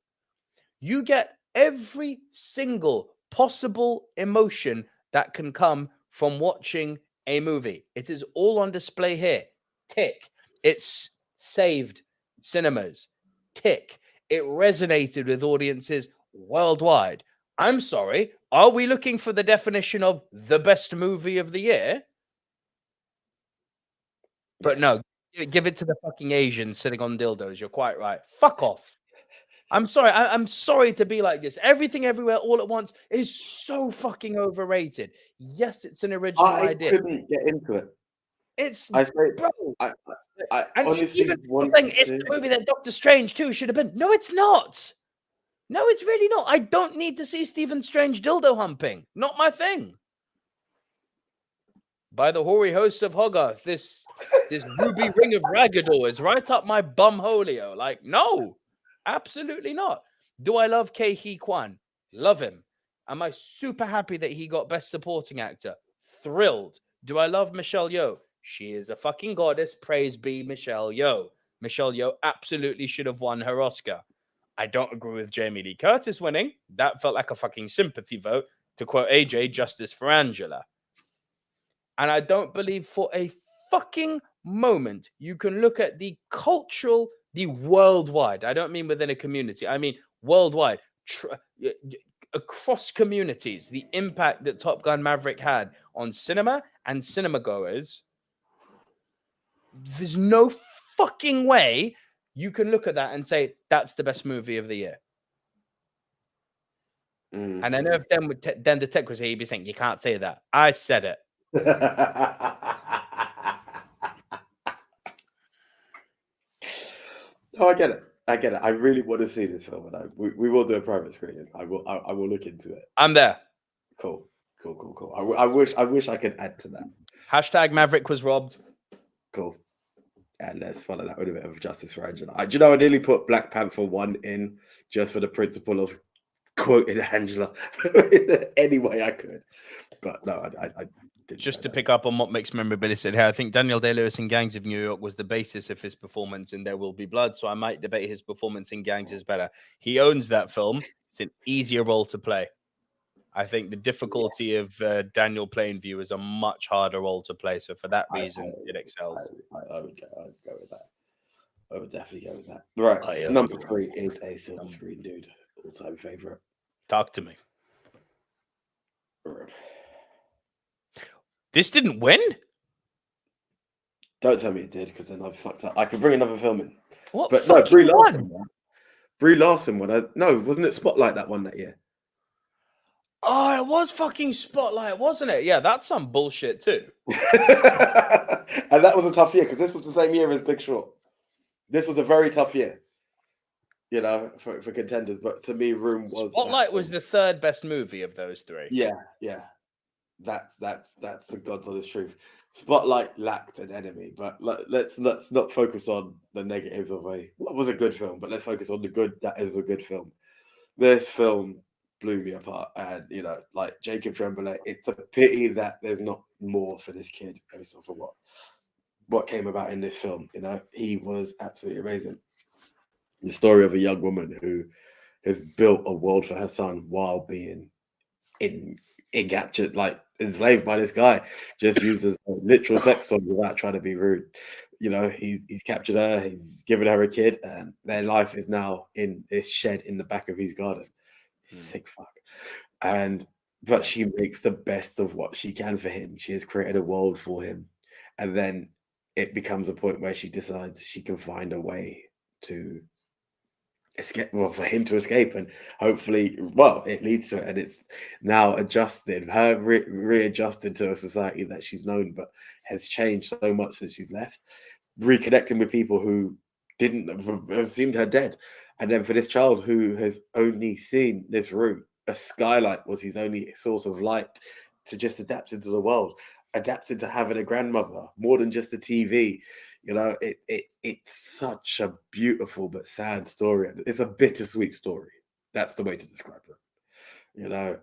You get every single possible emotion that can come from watching a movie. It is all on display here. Tick. It's saved cinemas. Tick. It resonated with audiences worldwide. I'm sorry. Are we looking for the definition of the best movie of the year? But no, give it to the fucking Asians sitting on dildos. You're quite right. Fuck off. I'm sorry. I'm sorry to be like this. Everything, everywhere, all at once is so fucking overrated. Yes, it's an original idea. I couldn't get into it. It's I say, bro. I And honestly even people wanted saying it's to. the movie that Doctor Strange 2 should have been. No, it's not. No, it's really not. I don't need to see Stephen Strange dildo humping. Not my thing. By the hoary hosts of Hogarth, this ruby ring of Ragador is right up my bumholio. Like, no, absolutely not. Do I love Ke Huy Quan? Love him. Am I super happy that he got Best Supporting Actor? Thrilled. Do I love Michelle Yeoh? She is a fucking goddess. Praise be Michelle Yeoh. Michelle Yeoh absolutely should have won her Oscar. I don't agree with Jamie Lee Curtis winning. That felt like a fucking sympathy vote. To quote AJ, justice for Angela. And I don't believe for a fucking moment you can look at the cultural, the worldwide. I don't mean within a community. I mean worldwide, across communities, the impact that Top Gun Maverick had on cinema and cinema goers. There's no fucking way you can look at that and say that's the best movie of the year. And I know if then the tech was here, he'd be saying, you can't say that. I said it. Oh, I get it. I really want to see this film, and we will do a private screening. I will look into it. I'm there. Cool. I wish I could add to that. Hashtag Maverick was robbed. Cool. And let's follow that with a bit of justice for Angela. Do you know I nearly put Black Panther 1 in just for the principle of quoting Angela any way I could, but no, I didn't. Just to pick up on what makes memorability said here, I think Daniel Day-Lewis in Gangs of New York was the basis of his performance in There Will Be Blood, so I might debate his performance in Gangs is better. He owns that film. It's an easier role to play. I think the difficulty of Daniel Plainview is a much harder role to play, so for that reason, it excels. I would go with that. I would definitely go with that. Right, number 3 is a silver screen dude. All-time favorite. Talk to me. This didn't win? Don't tell me it did, because then I fucked up. I could bring another film in. What? But no, Brie Larson won. Brie Larson won. No, wasn't it Spotlight that won that year? Oh, it was fucking Spotlight, wasn't it? Yeah, that's some bullshit too. And that was a tough year, because this was the same year as Big Short. This was a very tough year, you know, for contenders. But to me, Room was Spotlight was the third best movie of those three. Yeah. That's the God's honest truth. Spotlight lacked an enemy, but let's not focus on the negatives of what was a good film, but let's focus on the good that is a good film. This film blew me apart, and you know, like Jacob Tremblay, it's a pity that there's not more for this kid based off of what came about in this film. You know, he was absolutely amazing. The story of a young woman who has built a world for her son while being captured, like enslaved by this guy, just used as a literal sex toy without trying to be rude. You know, he's captured her, he's given her a kid, and their life is now in this shed in the back of his garden. Sick fuck. But she makes the best of what she can for him. She has created a world for him, and then it becomes a point where she decides she can find a way to escape, well, for him to escape, and hopefully, well, it leads to it, and it's now adjusted, her readjusted to a society that she's known, but has changed so much since she's left, reconnecting with people who didn't assumed her dead. And then for this child who has only seen this room, a skylight was his only source of light, to just adapt into the world, adapted to having a grandmother, more than just a TV. You know, it's such a beautiful but sad story. It's a bittersweet story. That's the way to describe it. You know,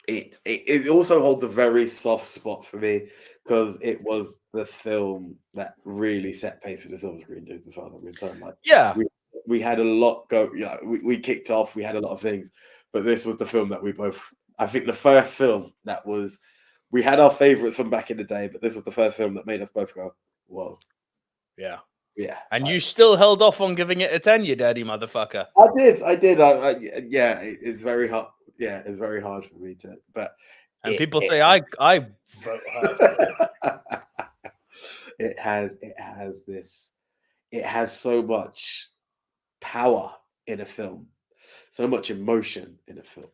it also holds a very soft spot for me because it was the film that really set pace for the silver screen dudes, as far as I'm concerned. Like, Yeah. we had a lot go. Yeah, we kicked off. We had a lot of things, but this was the film that we both. I think the first film that was. We had our favorites from back in the day, but this was the first film that made us both go, "Whoa, Yeah. yeah." And you still held off on giving it a 10, you dirty motherfucker. I did. Yeah, it's very hard. Yeah, it's very hard for me to. But and people say I vote hard. it has this. It has so much power in a film, so much emotion in a film,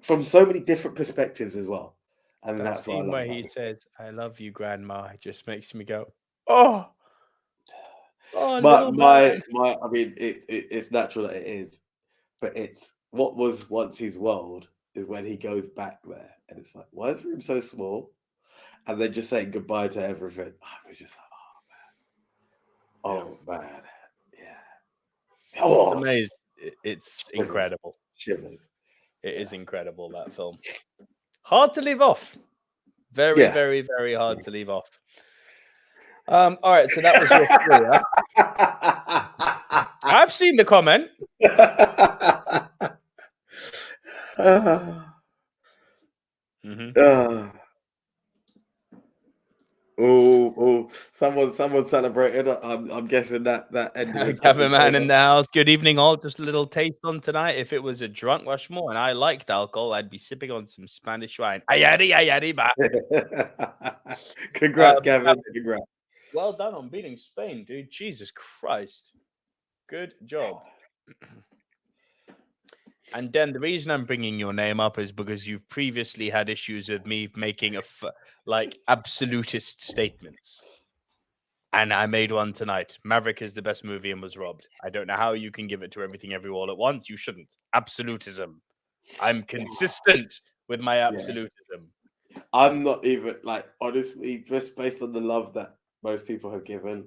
from so many different perspectives as well. And That that's what I scene love where about he it. says, "I love you, Grandma," it just makes me go, "Oh, oh, But little man." I mean, it's natural that it is, but it's what was once his world is when he goes back there, and it's like, why is the room so small? And then just saying goodbye to everything. I was just like, oh man, yeah. Oh, It's amazing. It's shivers, incredible. shivers. It is incredible, that film. Hard to leave off. Very, Yeah. very, very hard to leave off. All right, so that was your three, huh? I've seen the comment. Oh, someone celebrated. I'm guessing that ending. Gavin Man in the house. Good evening, all. Just a little taste on tonight. If it was a drunk Rushmore and I liked alcohol, I'd be sipping on some Spanish wine. Ayari, ba. Congrats, Gavin. Congrats. Well done on beating Spain, dude. Jesus Christ. Good job. And then the reason I'm bringing your name up is because you've previously had issues with me making absolutist statements. And I made one tonight. Maverick is the best movie and was robbed. I don't know how you can give it to everything everywhere all at once. You shouldn't. Absolutism. I'm consistent with my absolutism. I'm not even, like, honestly, just based on the love that most people have given,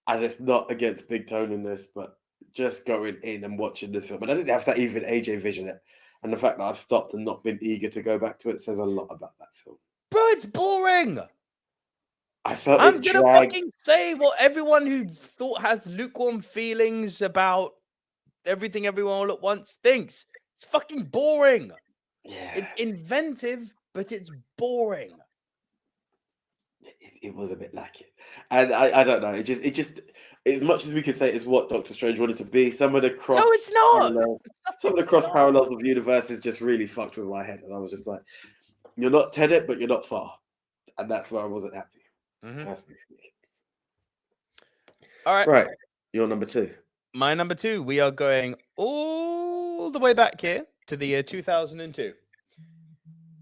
and it's not against Big Tone in this, but just going in and watching this film, and I didn't have to even AJ vision it, and the fact that I've stopped and not been eager to go back to it says a lot about that film. Bro, it's boring. I felt I'm gonna fucking say what everyone who thought has lukewarm feelings about everything everyone all at once thinks. It's fucking boring. Yeah, it's inventive, but it's boring. It was a bit lacking, and I don't know. It just as much as we could say it's what Doctor Strange wanted to be. Some of the cross, no, it's not. Some of the cross parallels of universes just really fucked with my head, and I was just like, "You're not Tenet, but you're not far," and that's where I wasn't happy. Personally speaking. All right, right. Your number two. My number two. We are going all the way back here to the year 2002.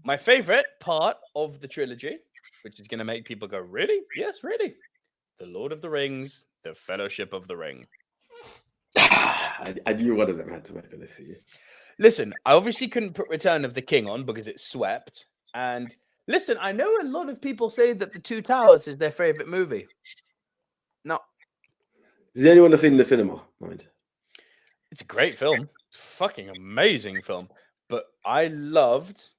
My favorite part of the trilogy, which is going to make people go, really? Yes, really. The Lord of the Rings, The Fellowship of the Ring. I knew one of them had to make a list for you. Listen, I obviously couldn't put Return of the King on because it swept. And listen, I know a lot of people say that The Two Towers is their favorite movie. No. Does anyone have seen in the cinema? Mind. It's a great film. It's a fucking amazing film. But I loved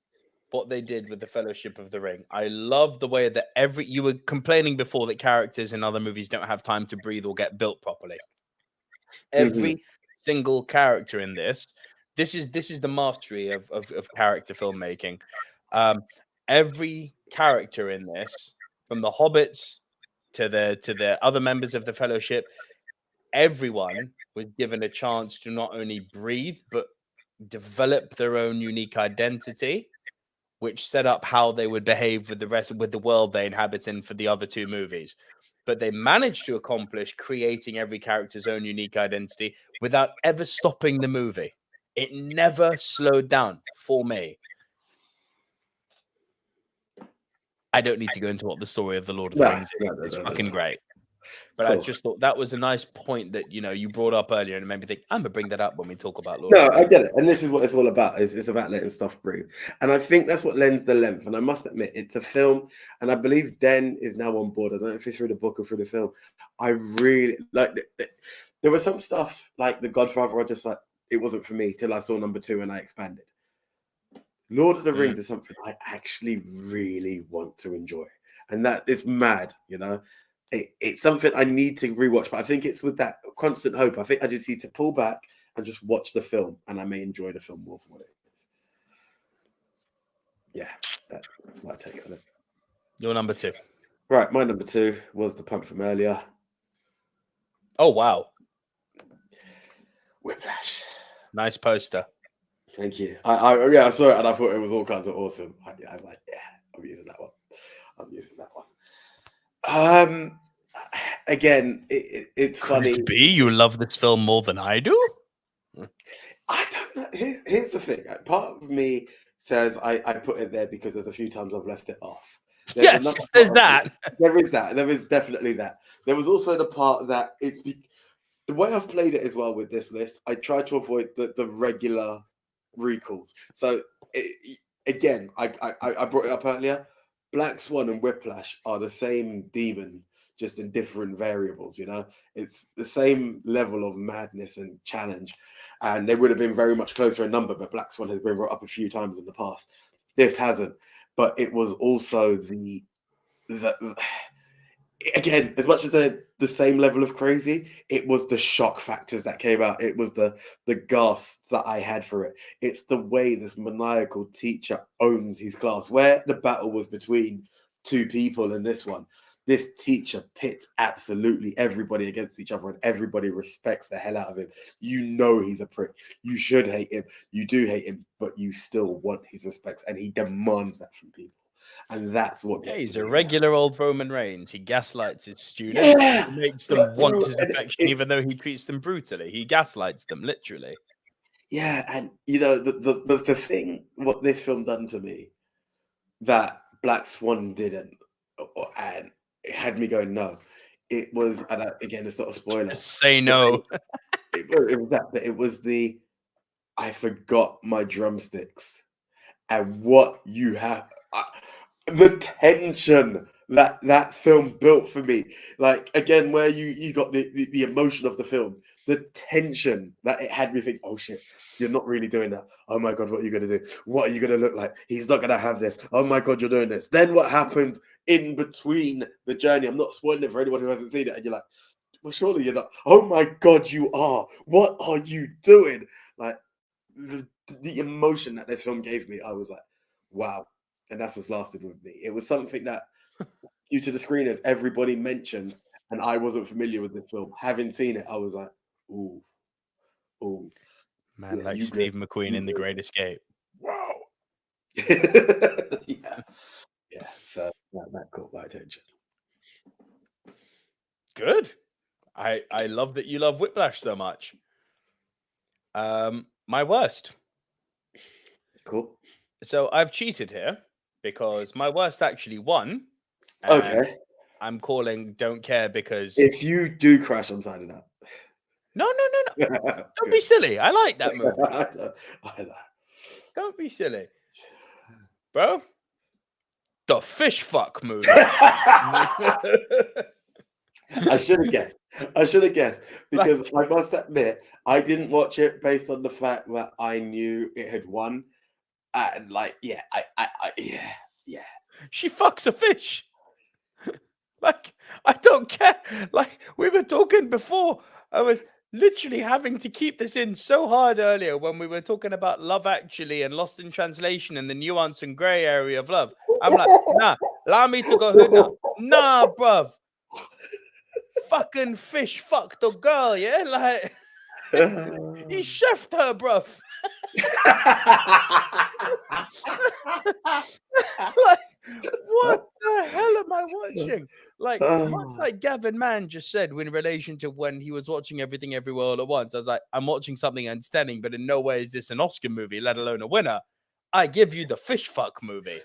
what they did with The Fellowship of the Ring. I love the way that you were complaining before that characters in other movies don't have time to breathe or get built properly. Every single character in this is the mastery of character filmmaking. Every character in this, from the hobbits to the other members of the Fellowship, everyone was given a chance to not only breathe but develop their own unique identity, which set up how they would behave with the world they inhabit in for the other two movies. But they managed to accomplish creating every character's own unique identity without ever stopping the movie. It never slowed down for me. I don't need to go into what the story of the Lord of the Rings is. It's fucking great. But cool. I just thought that was a nice point that, you brought up earlier, and it made me think, I'm going to bring that up when we talk about Lord of the Rings. I get it. And this is what it's all about. It's about letting stuff breathe. And I think that's what lends the length. And I must admit, it's a film. And I believe Den is now on board. I don't know if it's through the book or through the film. I really like there was some stuff like The Godfather. I just like, it wasn't for me till I saw number two and I expanded. Lord of the Rings is something I actually really want to enjoy, and that is mad, you know. It's something I need to rewatch, but I think it's with that constant hope. I think I just need to pull back and just watch the film, and I may enjoy the film more for what it is. Yeah, that's my take on it. Your number 2. Right, my number 2 was the punt from earlier. Oh, wow. Whiplash. Nice poster. Thank you. I saw it and I thought it was all kinds of awesome. I was like, yeah, I'm using that one. Again, it's funny. Could it be you love this film more than I do? I don't know. Here's the thing. Part of me says I put it there because there's a few times I've left it off. There's that. There is that. There is definitely that. There was also the part that the way I've played it as well with this list. I try to avoid the regular recalls. So again, I brought it up earlier. Black Swan and Whiplash are the same demon, just in different variables. You know, it's the same level of madness and challenge, and they would have been very much closer in number. But Black Swan has been brought up a few times in the past. This hasn't, but it was also the again, as much as they're the same level of crazy, it was the shock factors that came out. It was the gasp that I had for it. It's the way this maniacal teacher owns his class. Where the battle was between two people in this one, this teacher pits absolutely everybody against each other, and everybody respects the hell out of him. You know he's a prick. You should hate him. You do hate him, but you still want his respect, and he demands that from people. And that's what gets he's a regular old Roman Reigns. He gaslights his students. He makes them want his affection, even though he treats them brutally. He gaslights them, literally. Yeah, and you know the thing what this film done to me that Black Swan didn't, and it had me going no. It was, and again, it's not a spoiler. Just say no. It was that, but it was I forgot my drumsticks, and what you have. The tension that film built for me, like again, where you got the emotion of the film, the tension that it had me think, oh shit, you're not really doing that. Oh my god, what are you gonna do? What are you gonna look like? He's not gonna have this. Oh my god, you're doing this. Then what happens in between the journey? I'm not spoiling it for anyone who hasn't seen it, and you're like, well, surely you're not. Oh my god, you are. What are you doing? Like the emotion that this film gave me, I was like, wow. And that's what's lasted with me. It was something that, due to the screeners, everybody mentioned, and I wasn't familiar with this film. Having seen it, I was like, ooh. Man, like Steve McQueen in The Great Escape. Wow. Yeah. So that caught my attention. Good. I love that you love Whiplash so much. My worst. Cool. So I've cheated here, because my worst actually won. Okay. I'm calling don't care because if you do crash, I'm signing up. No. Don't be silly. I like that movie. I know. Don't be silly. Bro. The fish fuck movie. I should have guessed because I must admit I didn't watch it based on the fact that I knew it had won. And yeah. She fucks a fish. Like, I don't care. Like, we were talking before. I was literally having to keep this in so hard earlier when we were talking about Love Actually and Lost in Translation and the nuance and grey area of love. I'm like, nah, allow me to go here now. Nah, bruv. Fucking fish fucked the girl, yeah? Like, he chefed her, bruv. Like, what the hell am I watching? Like, much like Gavin Mann just said in relation to when he was watching Everything Everywhere All at Once, I was like, I'm watching something outstanding, but in no way is this an Oscar movie, let alone a winner. I give you the fish fuck movie.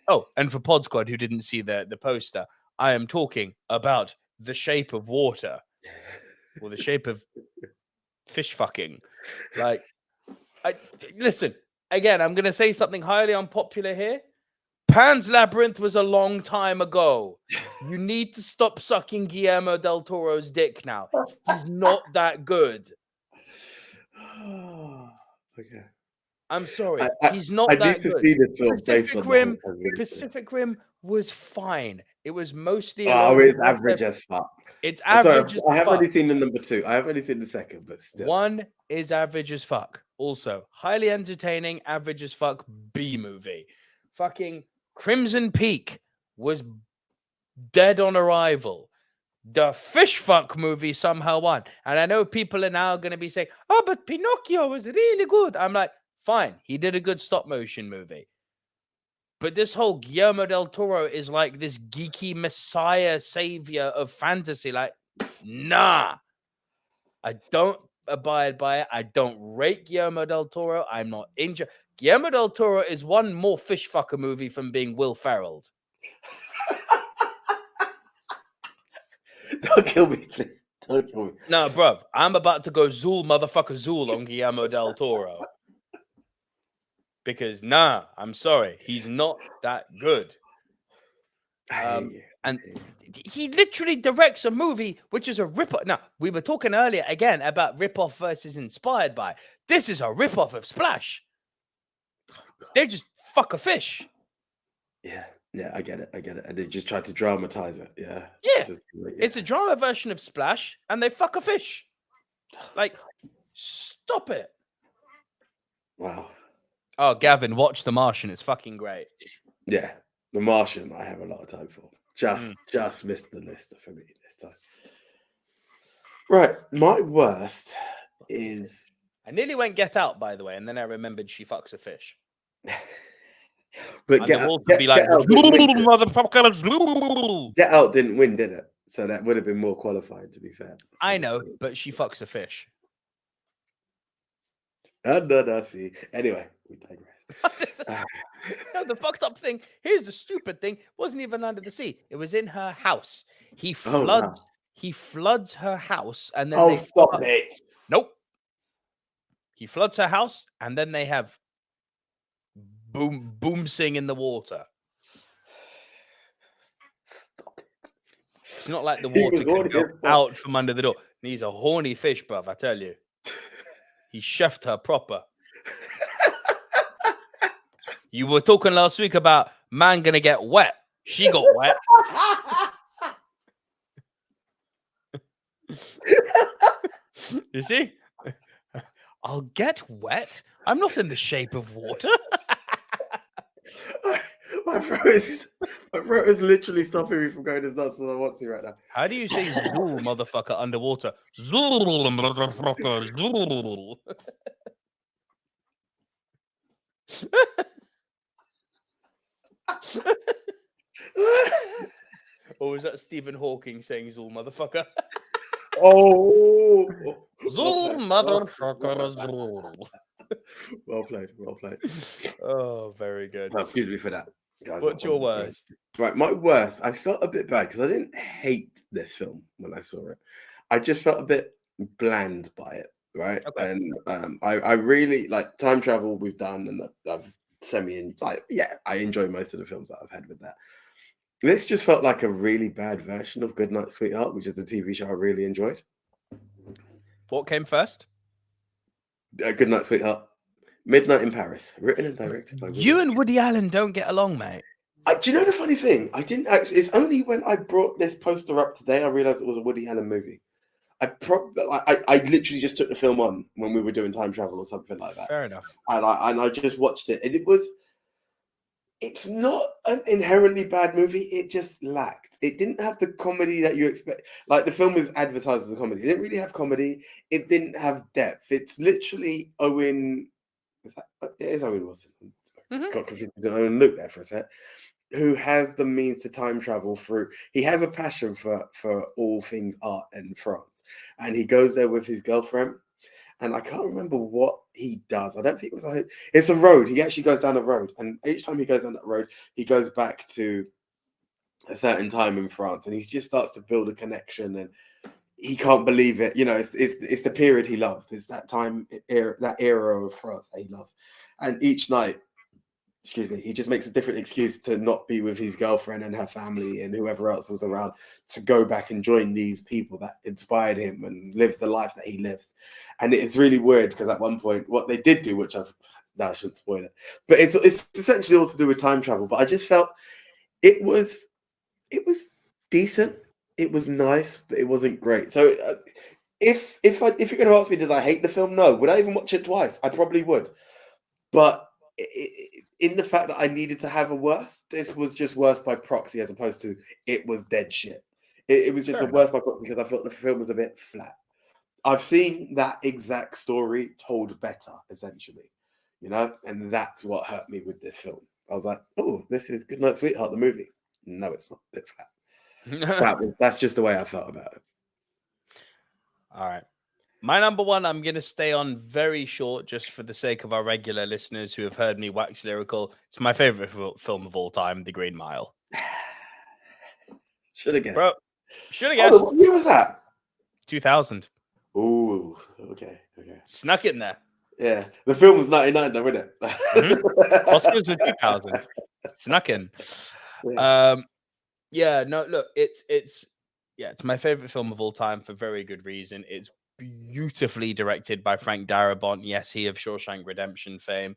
Oh, and for Pod Squad who didn't see the poster, I am talking about The Shape of Water, or The Shape of Fish Fucking. Like, listen, again, I'm going to say something highly unpopular here. Pan's Labyrinth was a long time ago. You need to stop sucking Guillermo del Toro's dick now. He's not that good. Okay. I'm sorry, I he's not I that need to good. see this film based on the Pacific Rim was fine. It was mostly a Oh, load it's of average as fuck. It's I'm sorry, average as I haven't fuck. only seen the number 2. I haven't only seen the second, but still. 1 is average as fuck. Also, highly entertaining, average as fuck B movie. Fucking Crimson Peak was dead on arrival. The fish fuck movie somehow won. And I know people are now going to be saying, oh, but Pinocchio was really good. I'm like, fine. He did a good stop motion movie. But this whole Guillermo del Toro is like this geeky messiah savior of fantasy. Like, nah. I don't abide by it. I don't rate Guillermo del Toro. I'm not injured. Guillermo del Toro is one more fish fucker movie from being Will Ferrell. Don't kill me, please. Don't kill me. No, bruv, I'm about to go Zool motherfucker Zool on Guillermo del Toro. Because, nah, I'm sorry. He's not that good. And he literally directs a movie which is a rip-off. Now, we were talking earlier again about rip-off versus inspired by. This is a rip-off of Splash. They just fuck a fish. Yeah, I get it. And they just tried to dramatize it. Yeah. It's a drama version of Splash, and they fuck a fish. Like, stop it. Wow. Oh, Gavin, watch The Martian. It's fucking great. Yeah, The Martian, I have a lot of time for. Just missed the list for me this time. Right, my worst is... I nearly went Get Out, by the way, and then I remembered she fucks a fish. But Get Out didn't win, did it? So that would have been more qualified, to be fair. I know, but she fucks a fish. See. Anyway, we digress. No, the fucked up thing. Here's the stupid thing. It wasn't even under the sea. It was in her house. He floods. He floods her house, and then stop it! Nope. He floods her house, and then they have boom sing in the water. Stop it! It's not like the water can go out from under the door. He's a horny fish, bruv. I tell you. He chefed her proper. You were talking last week about man gonna get wet. She got wet. You see? I'll get wet. I'm not in the shape of water. My throat is literally stopping me from going as nuts as I want to right now. How do you say Zool, motherfucker, underwater? Zool, motherfucker, Zool. Or was that Stephen Hawking saying Zool, motherfucker? Oh, Zool, motherfucker, Zool. Well played. Oh, very good. Oh, excuse me for that. Guys, what's your worst? Right, my worst. I felt a bit bad because I didn't hate this film when I saw it. I just felt a bit bland by it, right? Okay. And I really like time travel we've done, and I've I enjoy most of the films that I've had with that. This just felt like a really bad version of Goodnight Sweetheart, which is a TV show I really enjoyed. What came first? Goodnight Sweetheart. Midnight in Paris, written and directed by you and Woody Allen don't get along, mate. Do you know the funny thing? I didn't actually. It's only when I brought this poster up today I realized it was a Woody Allen movie. I literally just took the film on when we were doing time travel or something like that. Fair enough. And I just watched it, and it's not an inherently bad movie. It just lacked. It didn't have the comedy that you expect. Like, the film was advertised as a comedy. It didn't really have comedy. It didn't have depth. It's literally Owen. It is Owen Wilson. Got confused with Owen Luke there for a sec. Who has the means to time travel through? He has a passion for all things art in France, and he goes there with his girlfriend. And I can't remember what he does. I don't think it was it's a road. He actually goes down a road, and each time he goes down that road, he goes back to a certain time in France, and he just starts to build a connection, and he can't believe it. You know, it's the period he loves. It's that time era, that era of France that he loves. And each night excuse me, he just makes a different excuse to not be with his girlfriend and her family and whoever else was around to go back and join these people that inspired him and live the life that he lived. And it's really weird because at one point, what they did do, which I shouldn't spoil it, but it's essentially all to do with time travel. But I just felt it was decent. It was nice, but it wasn't great. So if you're going to ask me, did I hate the film? No. Would I even watch it twice? I probably would. But in the fact that I needed to have a worse, this was just worse by proxy as opposed to it was dead shit. It was just a worse by proxy because I felt the film was a bit flat. I've seen that exact story told better, essentially, and that's what hurt me with this film. I was like, oh, this is Goodnight Sweetheart, the movie. No, it's not. A bit flat. That's just the way I felt about it. All right. My number one, I'm going to stay on very short just for the sake of our regular listeners who have heard me wax lyrical. It's my favorite film of all time, The Green Mile. Should have guessed. Bro, should have guessed. What year was that? 2000. Ooh, okay. Snuck it in there. Yeah, the film was 99 though, wasn't it? Oscars were 2000. Snuck in. Yeah, no, look, it's my favorite film of all time for very good reason. It's beautifully directed by Frank Darabont. Yes, he of Shawshank Redemption fame.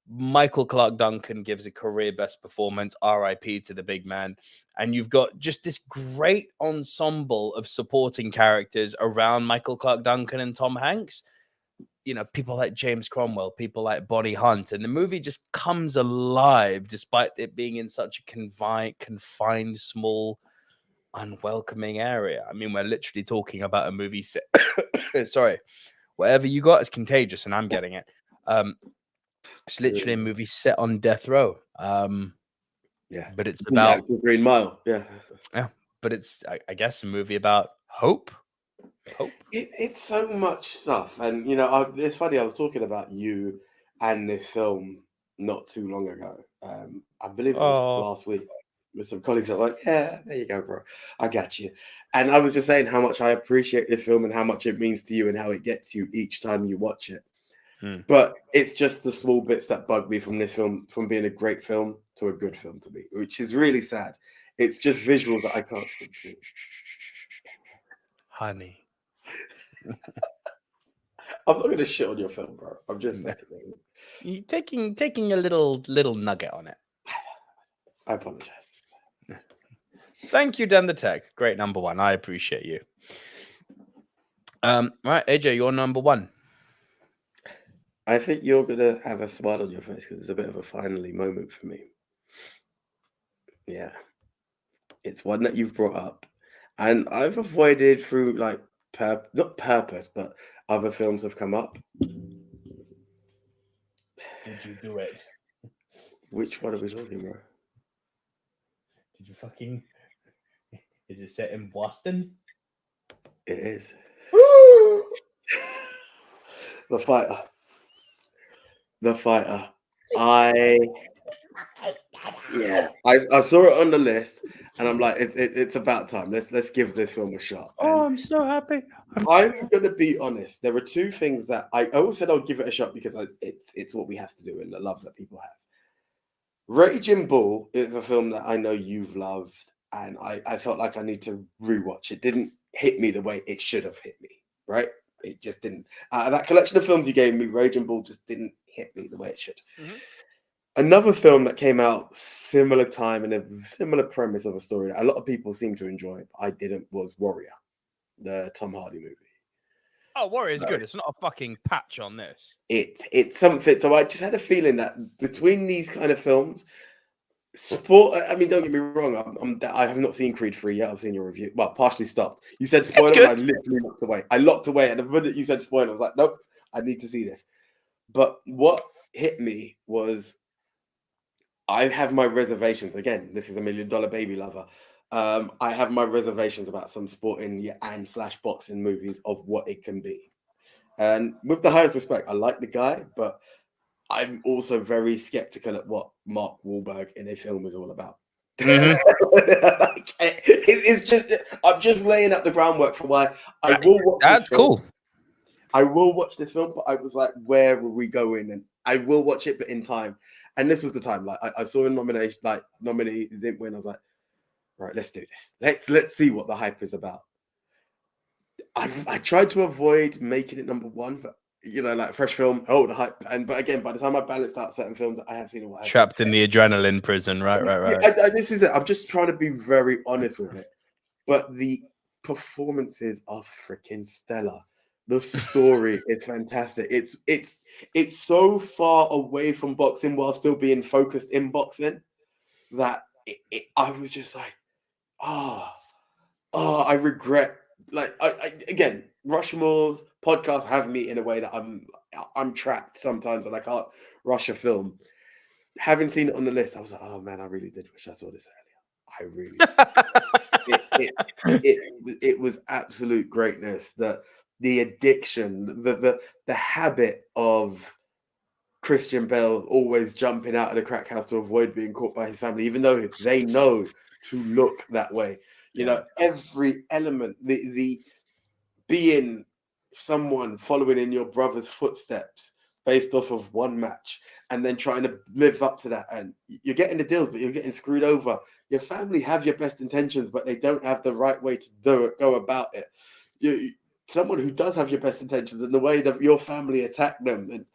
Michael Clarke Duncan gives a career best performance. RIP to the big man. And you've got just this great ensemble of supporting characters around Michael Clarke Duncan and Tom Hanks. People like James Cromwell, people like Bonnie Hunt, and the movie just comes alive despite it being in such a confined, small, unwelcoming area. I mean, we're literally talking about a movie set. Sorry, whatever you got is contagious, and I'm getting it. It's literally a movie set on death row. Yeah, but it's about Green Mile. Yeah, but it's I guess a movie about hope. It's so much stuff, and it's funny. I was talking about you and this film not too long ago. I believe it was last week with some colleagues. I'm like, yeah, there you go, bro. I got you. And I was just saying how much I appreciate this film and how much it means to you and how it gets you each time you watch it. But it's just the small bits that bug me from this film, from being a great film to a good film to me, which is really sad. It's just visuals that I can't see. Honey. I'm not going to shit on your film, bro. I'm just saying. You're taking a little nugget on it. I apologize. Thank you, Dan the Tech. Great number one. I appreciate you. Right, AJ, you're number one. I think you're going to have a smile on your face because it's a bit of a finally moment for me. Yeah. It's one that you've brought up. And I've avoided through, like, not purpose, but other films have come up. Did you do it? Which one are we talking about? Did you fucking... Is it set in Boston? It is. Woo! The Fighter. I saw it on the list, and I'm like, it's about time. Let's give this film a shot. Oh, I'm so happy. I'm gonna be honest. There were two things that I always said I'll give it a shot because it's what we have to do and the love that people have. Raging Bull is a film that I know you've loved, and I felt like I need to rewatch. It didn't hit me the way it should have hit me, right? It just didn't. That collection of films you gave me, Raging Bull, just didn't hit me the way it should. Mm-hmm. Another film that came out similar time and a similar premise of a story that a lot of people seem to enjoy, but I didn't, was Warrior, the Tom Hardy movie. Oh, Warrior's good. It's not a fucking patch on this. It's something. So I just had a feeling that between these kind of films, sport. I mean, don't get me wrong. I have not seen Creed 3 yet. I've seen your review. Well, partially stopped. You said spoiler, and I literally looked away. I locked away, and the minute you said spoiler, I was like, nope, I need to see this. But what hit me was, I have my reservations. Again, this is $1 Million Baby Lover. I have my reservations about some sporting and / boxing movies of what it can be. And with the highest respect, I like the guy, but I'm also very skeptical at what Mark Wahlberg in a film is all about. Mm-hmm. It's just, I'm just laying out the groundwork for why I will watch. That's cool. I will watch this film, but I was like, where are we going? And I will watch it, but in time. And this was the time. Like I saw a nomination, like nominee didn't win. I was like, right, let's do this. Let's see what the hype is about. I tried to avoid making it number one, but like fresh film, the hype. But again, by the time I balanced out certain films, I have seen it. Trapped in the adrenaline prison, right. This is it. I'm just trying to be very honest with it. But the performances are freaking stellar. The story is fantastic. It's so far away from boxing while still being focused in boxing that I was just like, I regret. Like again, Rushmore's podcast have me in a way that I'm trapped sometimes and I can't rush a film. Having seen it on the list, I was like, oh man, I really did wish I saw this earlier. I really it was absolute greatness. The addiction, the habit of Christian Bale always jumping out of the crack house to avoid being caught by his family, even though they know to look that way. Every element, the being someone following in your brother's footsteps based off of one match and then trying to live up to that. And you're getting the deals, but you're getting screwed over. Your family have your best intentions, but they don't have the right way to go about it. Someone who does have your best intentions and the way that your family attack them, and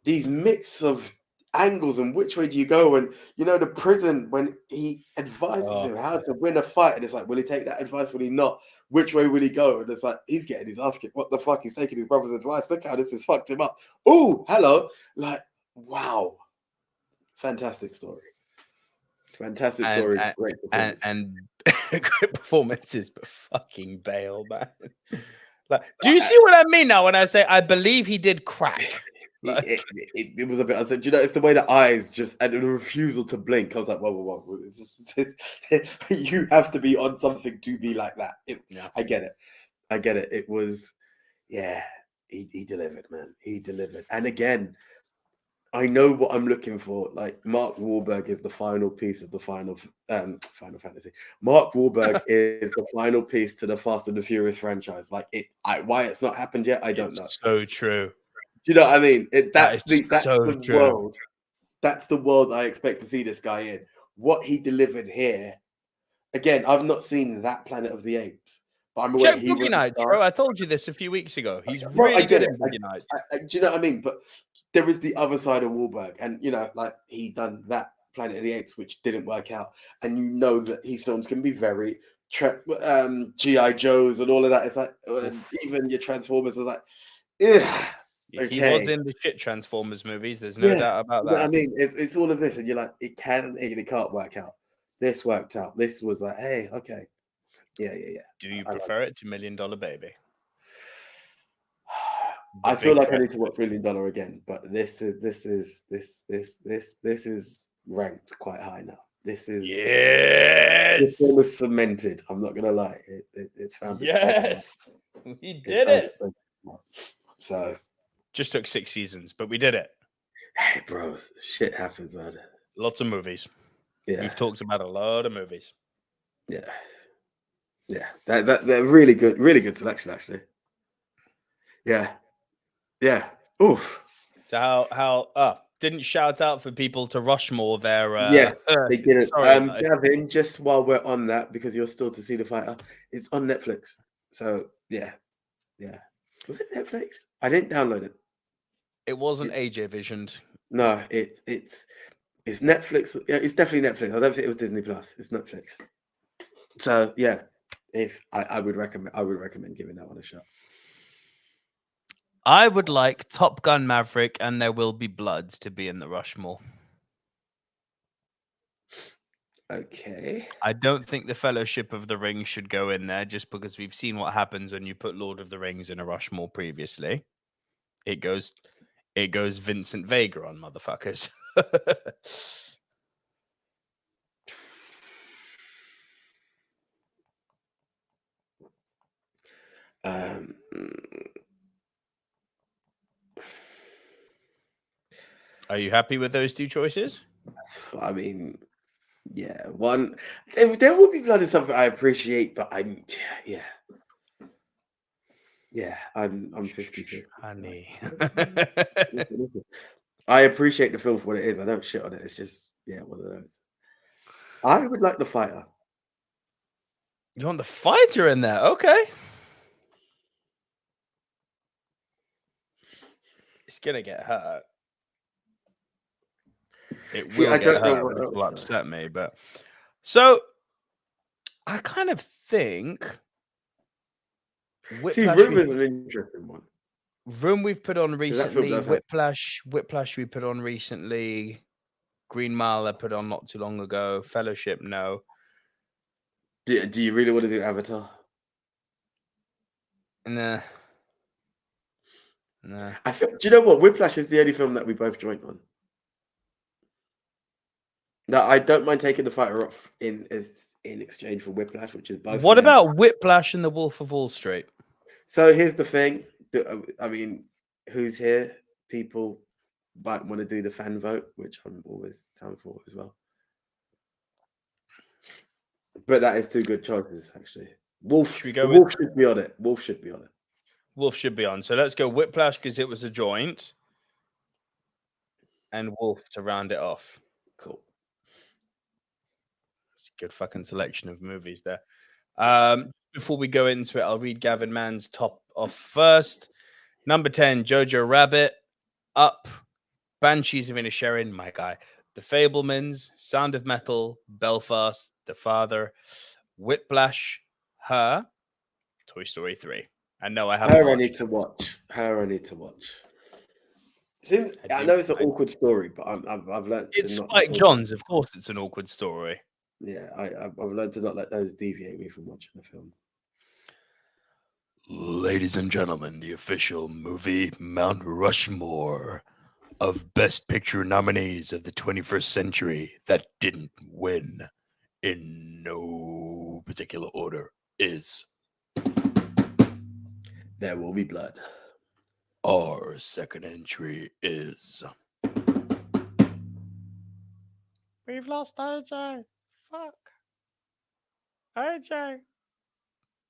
these mix of angles and which way do you go, and the prison when he advises him how to win a fight, and it's like, will he take that advice, will he not, which way will he go? And it's like, he's getting his ass kicked. What the fuck, he's taking his brother's advice, look how this has fucked him up. Oh, hello. Like, wow, fantastic story, great performance. and great performances, but fucking Bale, man. Like, do you see what I mean now when I say I believe he did crack? It was a bit. I said, it's the way the eyes just and the refusal to blink. I was like, whoa. You have to be on something to be like that. I get it. It was, he delivered, man. He delivered. And again, I know what I'm looking for. Like, Mark Wahlberg is the final piece of the Final Fantasy. Mark Wahlberg is the final piece to the Fast and the Furious franchise. Like, why it's not happened yet, I don't know. So true. Do you know what I mean? That's the true. world. That's the world I expect to see this guy in. What he delivered here. Again, I've not seen that Planet of the Apes, but I'm aware he was Nights, bro. I told you this a few weeks ago. He's really good in Boogie Nights. Do you know what I mean? But there is the other side of Wahlberg, and like he done that Planet of the Apes, which didn't work out, and that his films can be very G.I. Joes and all of that. It's like even your Transformers is like, yeah. Okay. He was in the shit Transformers movies. There's no doubt about that. I mean, it's all of this, and you're like, it can and it can't work out. This worked out. This was like, hey, okay, yeah. Do you prefer it to $1 Million Baby? I feel like I need to watch $1 Million again, but this is ranked quite high now. This is This film is cemented. I'm not gonna lie. It's found. Yes, we did it. So. Just took 6 seasons, but we did it. Hey, bro, shit happens, man. Lots of movies. Yeah, we've talked about a lot of movies. Yeah. They're really good selection, actually. Yeah. Oof. So how didn't shout out for people to Rushmore there. They didn't. Sorry, Gavin, just while we're on that, because you're still to see the fighter, it's on Netflix. So yeah. Was it Netflix? I didn't download it. It wasn't AJ visioned. No, it's Netflix. Yeah, it's definitely Netflix. I don't think it was Disney Plus. It's Netflix. So yeah, if I would recommend giving that one a shot. I would like Top Gun Maverick and There Will Be Blood to be in the Rushmore. Okay. I don't think the Fellowship of the Ring should go in there just because we've seen what happens when you put Lord of the Rings in a Rushmore previously. It goes Vincent Vega on motherfuckers. Are you happy with those two choices? I mean, yeah, one. There will be blood in something I appreciate, but I'm 50-50. Honey. I appreciate the film for what it is. I don't shit on it. It's just, yeah, one of those. I would like The Fighter. You want the fighter in there? Okay. It's gonna get hurt. It See, will I get don't know hurt, what which will else, upset me. But so I kind of think See, Whiplash. Room is an interesting one. Room we've put on 'Cause that film recently. does have- Whiplash we put on recently. Green Mile I put on not too long ago. Fellowship, no. Do you really want to do Avatar? Nah. I feel, do you know what? Whiplash is the only film that we both joined on. No, I don't mind taking The Fighter off in exchange for Whiplash, which is both. What of them. about Whiplash and The Wolf of Wall Street? So here's the thing. I mean, who's here? People might want to do the fan vote, which I'm always down for as well. But that is two good choices, actually. Wolf should be on it. Wolf should be on it. Wolf should be on. So let's go Whiplash because it was a joint. And Wolf to round it off. Cool. It's a good fucking selection of movies there. Before we go into it, I'll read Gavin Mann's top off first. Number 10, Jojo Rabbit. Up. Banshees of Inisherin, my guy. The Fablemans, Sound of Metal, Belfast, The Father, Whiplash, Her, Toy Story 3. And no, I haven't Her watched. I need to watch. Her I need to watch. I know it's an awkward story, but I've learned. It's Spike Jonze, of course. It's an awkward story. Yeah, I've learned to not let those deviate me from watching the film. Ladies and gentlemen, the official movie Mount Rushmore of Best Picture nominees of the 21st century that didn't win in no particular order is There Will Be Blood. Our second entry is We've lost AJ. Fuck. AJ.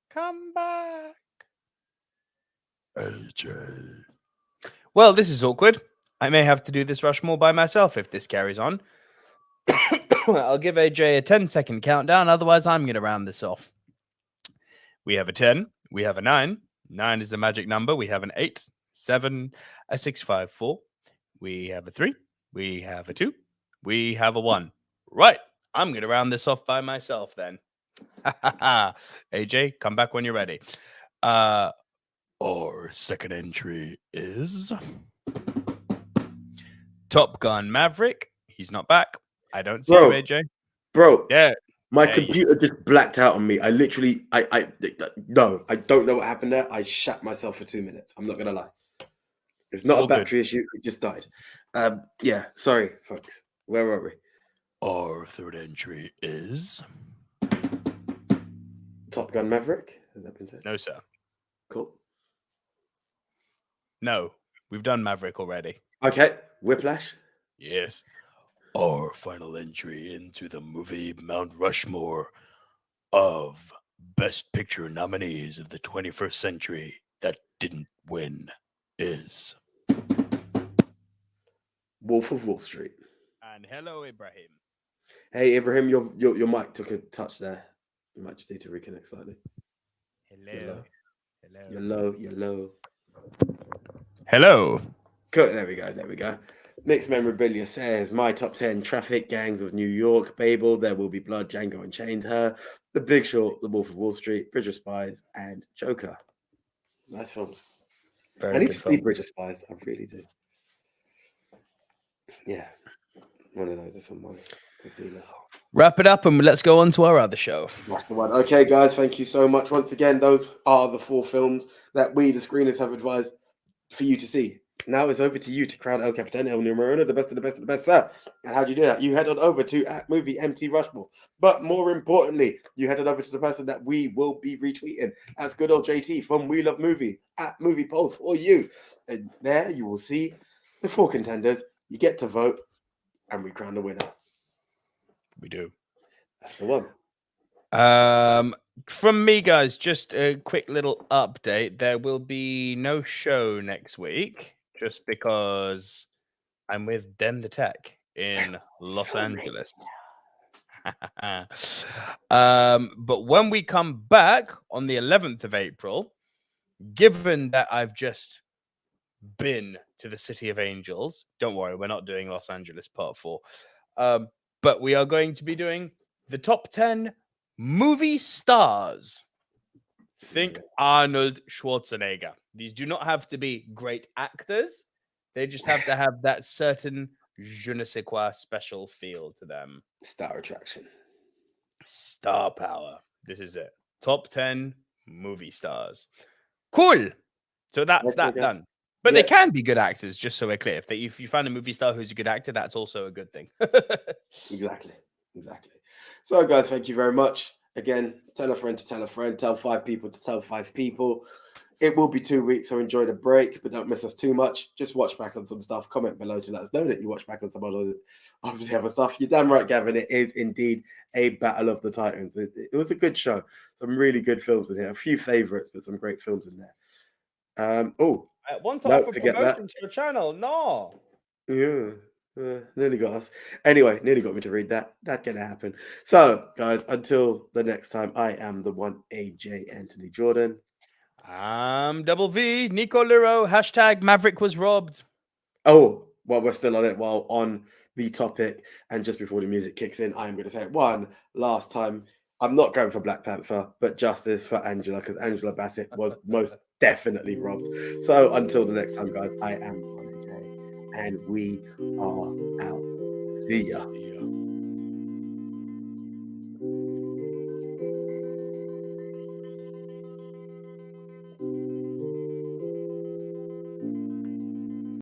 Come back. AJ. Well, this is awkward. I may have to do this Rushmore by myself if this carries on. I'll give AJ a 10-second countdown. Otherwise, I'm going to round this off. We have a 10. We have a 9. 9 is the magic number. We have an 8, 7, a 6, 5, 4. We have a 3. We have a 2. We have a 1. Right. I'm going to round this off by myself then. AJ, come back when you're ready. Our second entry is Top Gun Maverick. He's not back. I don't see him, AJ. Bro. Yeah. My computer just blacked out on me. I literally, no, I don't know what happened there. I shat myself for 2 minutes. I'm not going to lie. It's not a battery issue. It just died. Yeah, sorry, folks. Where were we? Our third entry is Top Gun Maverick. Has that been said? No, sir. Cool. No, we've done Maverick already. Okay, Whiplash. Yes. Our final entry into the movie Mount Rushmore of Best Picture nominees of the 21st century that didn't win is Wolf of Wall Street. And hello, Ibrahim. Hey, Ibrahim, your mic took a touch there. You might just need to reconnect slightly. Hello. You're low. Hello. Cool. There we go. Mixed Memorabilia says, my top 10, Traffic, Gangs of New York, Babel, There Will Be Blood, Django Unchained, Her, The Big Short, The Wolf of Wall Street, Bridge of Spies, and Joker. Nice films. I need to see Bridge of Spies. I really do. Yeah. One of those is on my list. Wrap it up and let's go on to our other show. That's the one. Okay, guys, thank you so much. Once again, those are the 4 films that we, the screeners, have advised for you to see. Now it's over to you to crown El Capitan, El Numero, the best of the best of the best, sir. And how do you do that? You head on over to movie MT Rushmore. But more importantly, you headed over to the person that we will be retweeting as good old JT from We Love Movie at Movie Polls for you. And there you will see the 4 contenders. You get to vote, and we crown the winner. We do. That's the one. From me, guys, just a quick little update. There will be no show next week. just because I'm with Den the Tech in Los so Angeles. But when we come back on the 11th of April, given that I've just been to the City of Angels, don't worry, we're not doing Los Angeles Part 4. But we are going to be doing the top 10 movie stars. Think Arnold Schwarzenegger. These do not have to be great actors. They just have to have that certain je ne sais quoi special feel to them. Star attraction. Star power. This is it. Top 10 movie stars. Cool. So that's that done. But they can be good actors, just so we're clear. If you find a movie star who's a good actor, that's also a good thing. Exactly. So, guys, thank you very much. Again, tell a friend to tell a friend, tell 5 people to tell 5 people. It will be 2 weeks, so enjoy the break, but don't miss us too much. Just watch back on some stuff. Comment below to let us know that you watch back on some of the other stuff. You're damn right, Gavin. It is indeed a Battle of the Titans. It was a good show. Some really good films in here. A few favorites, but some great films in there. Want to offer promotions to your channel? No. Yeah. Nearly got us. Anyway, nearly got me to read that. That can happen. So, guys, until the next time, I am the one AJ Anthony Jordan. I'm Double V, Nico Liro, # Maverick was robbed. Oh, well, we're still on it while on the topic. And just before the music kicks in, I'm going to say it one last time. I'm not going for Black Panther, but justice for Angela, because Angela Bassett was most definitely robbed. So until the next time, guys, I am the one AJ, and we are out. See ya.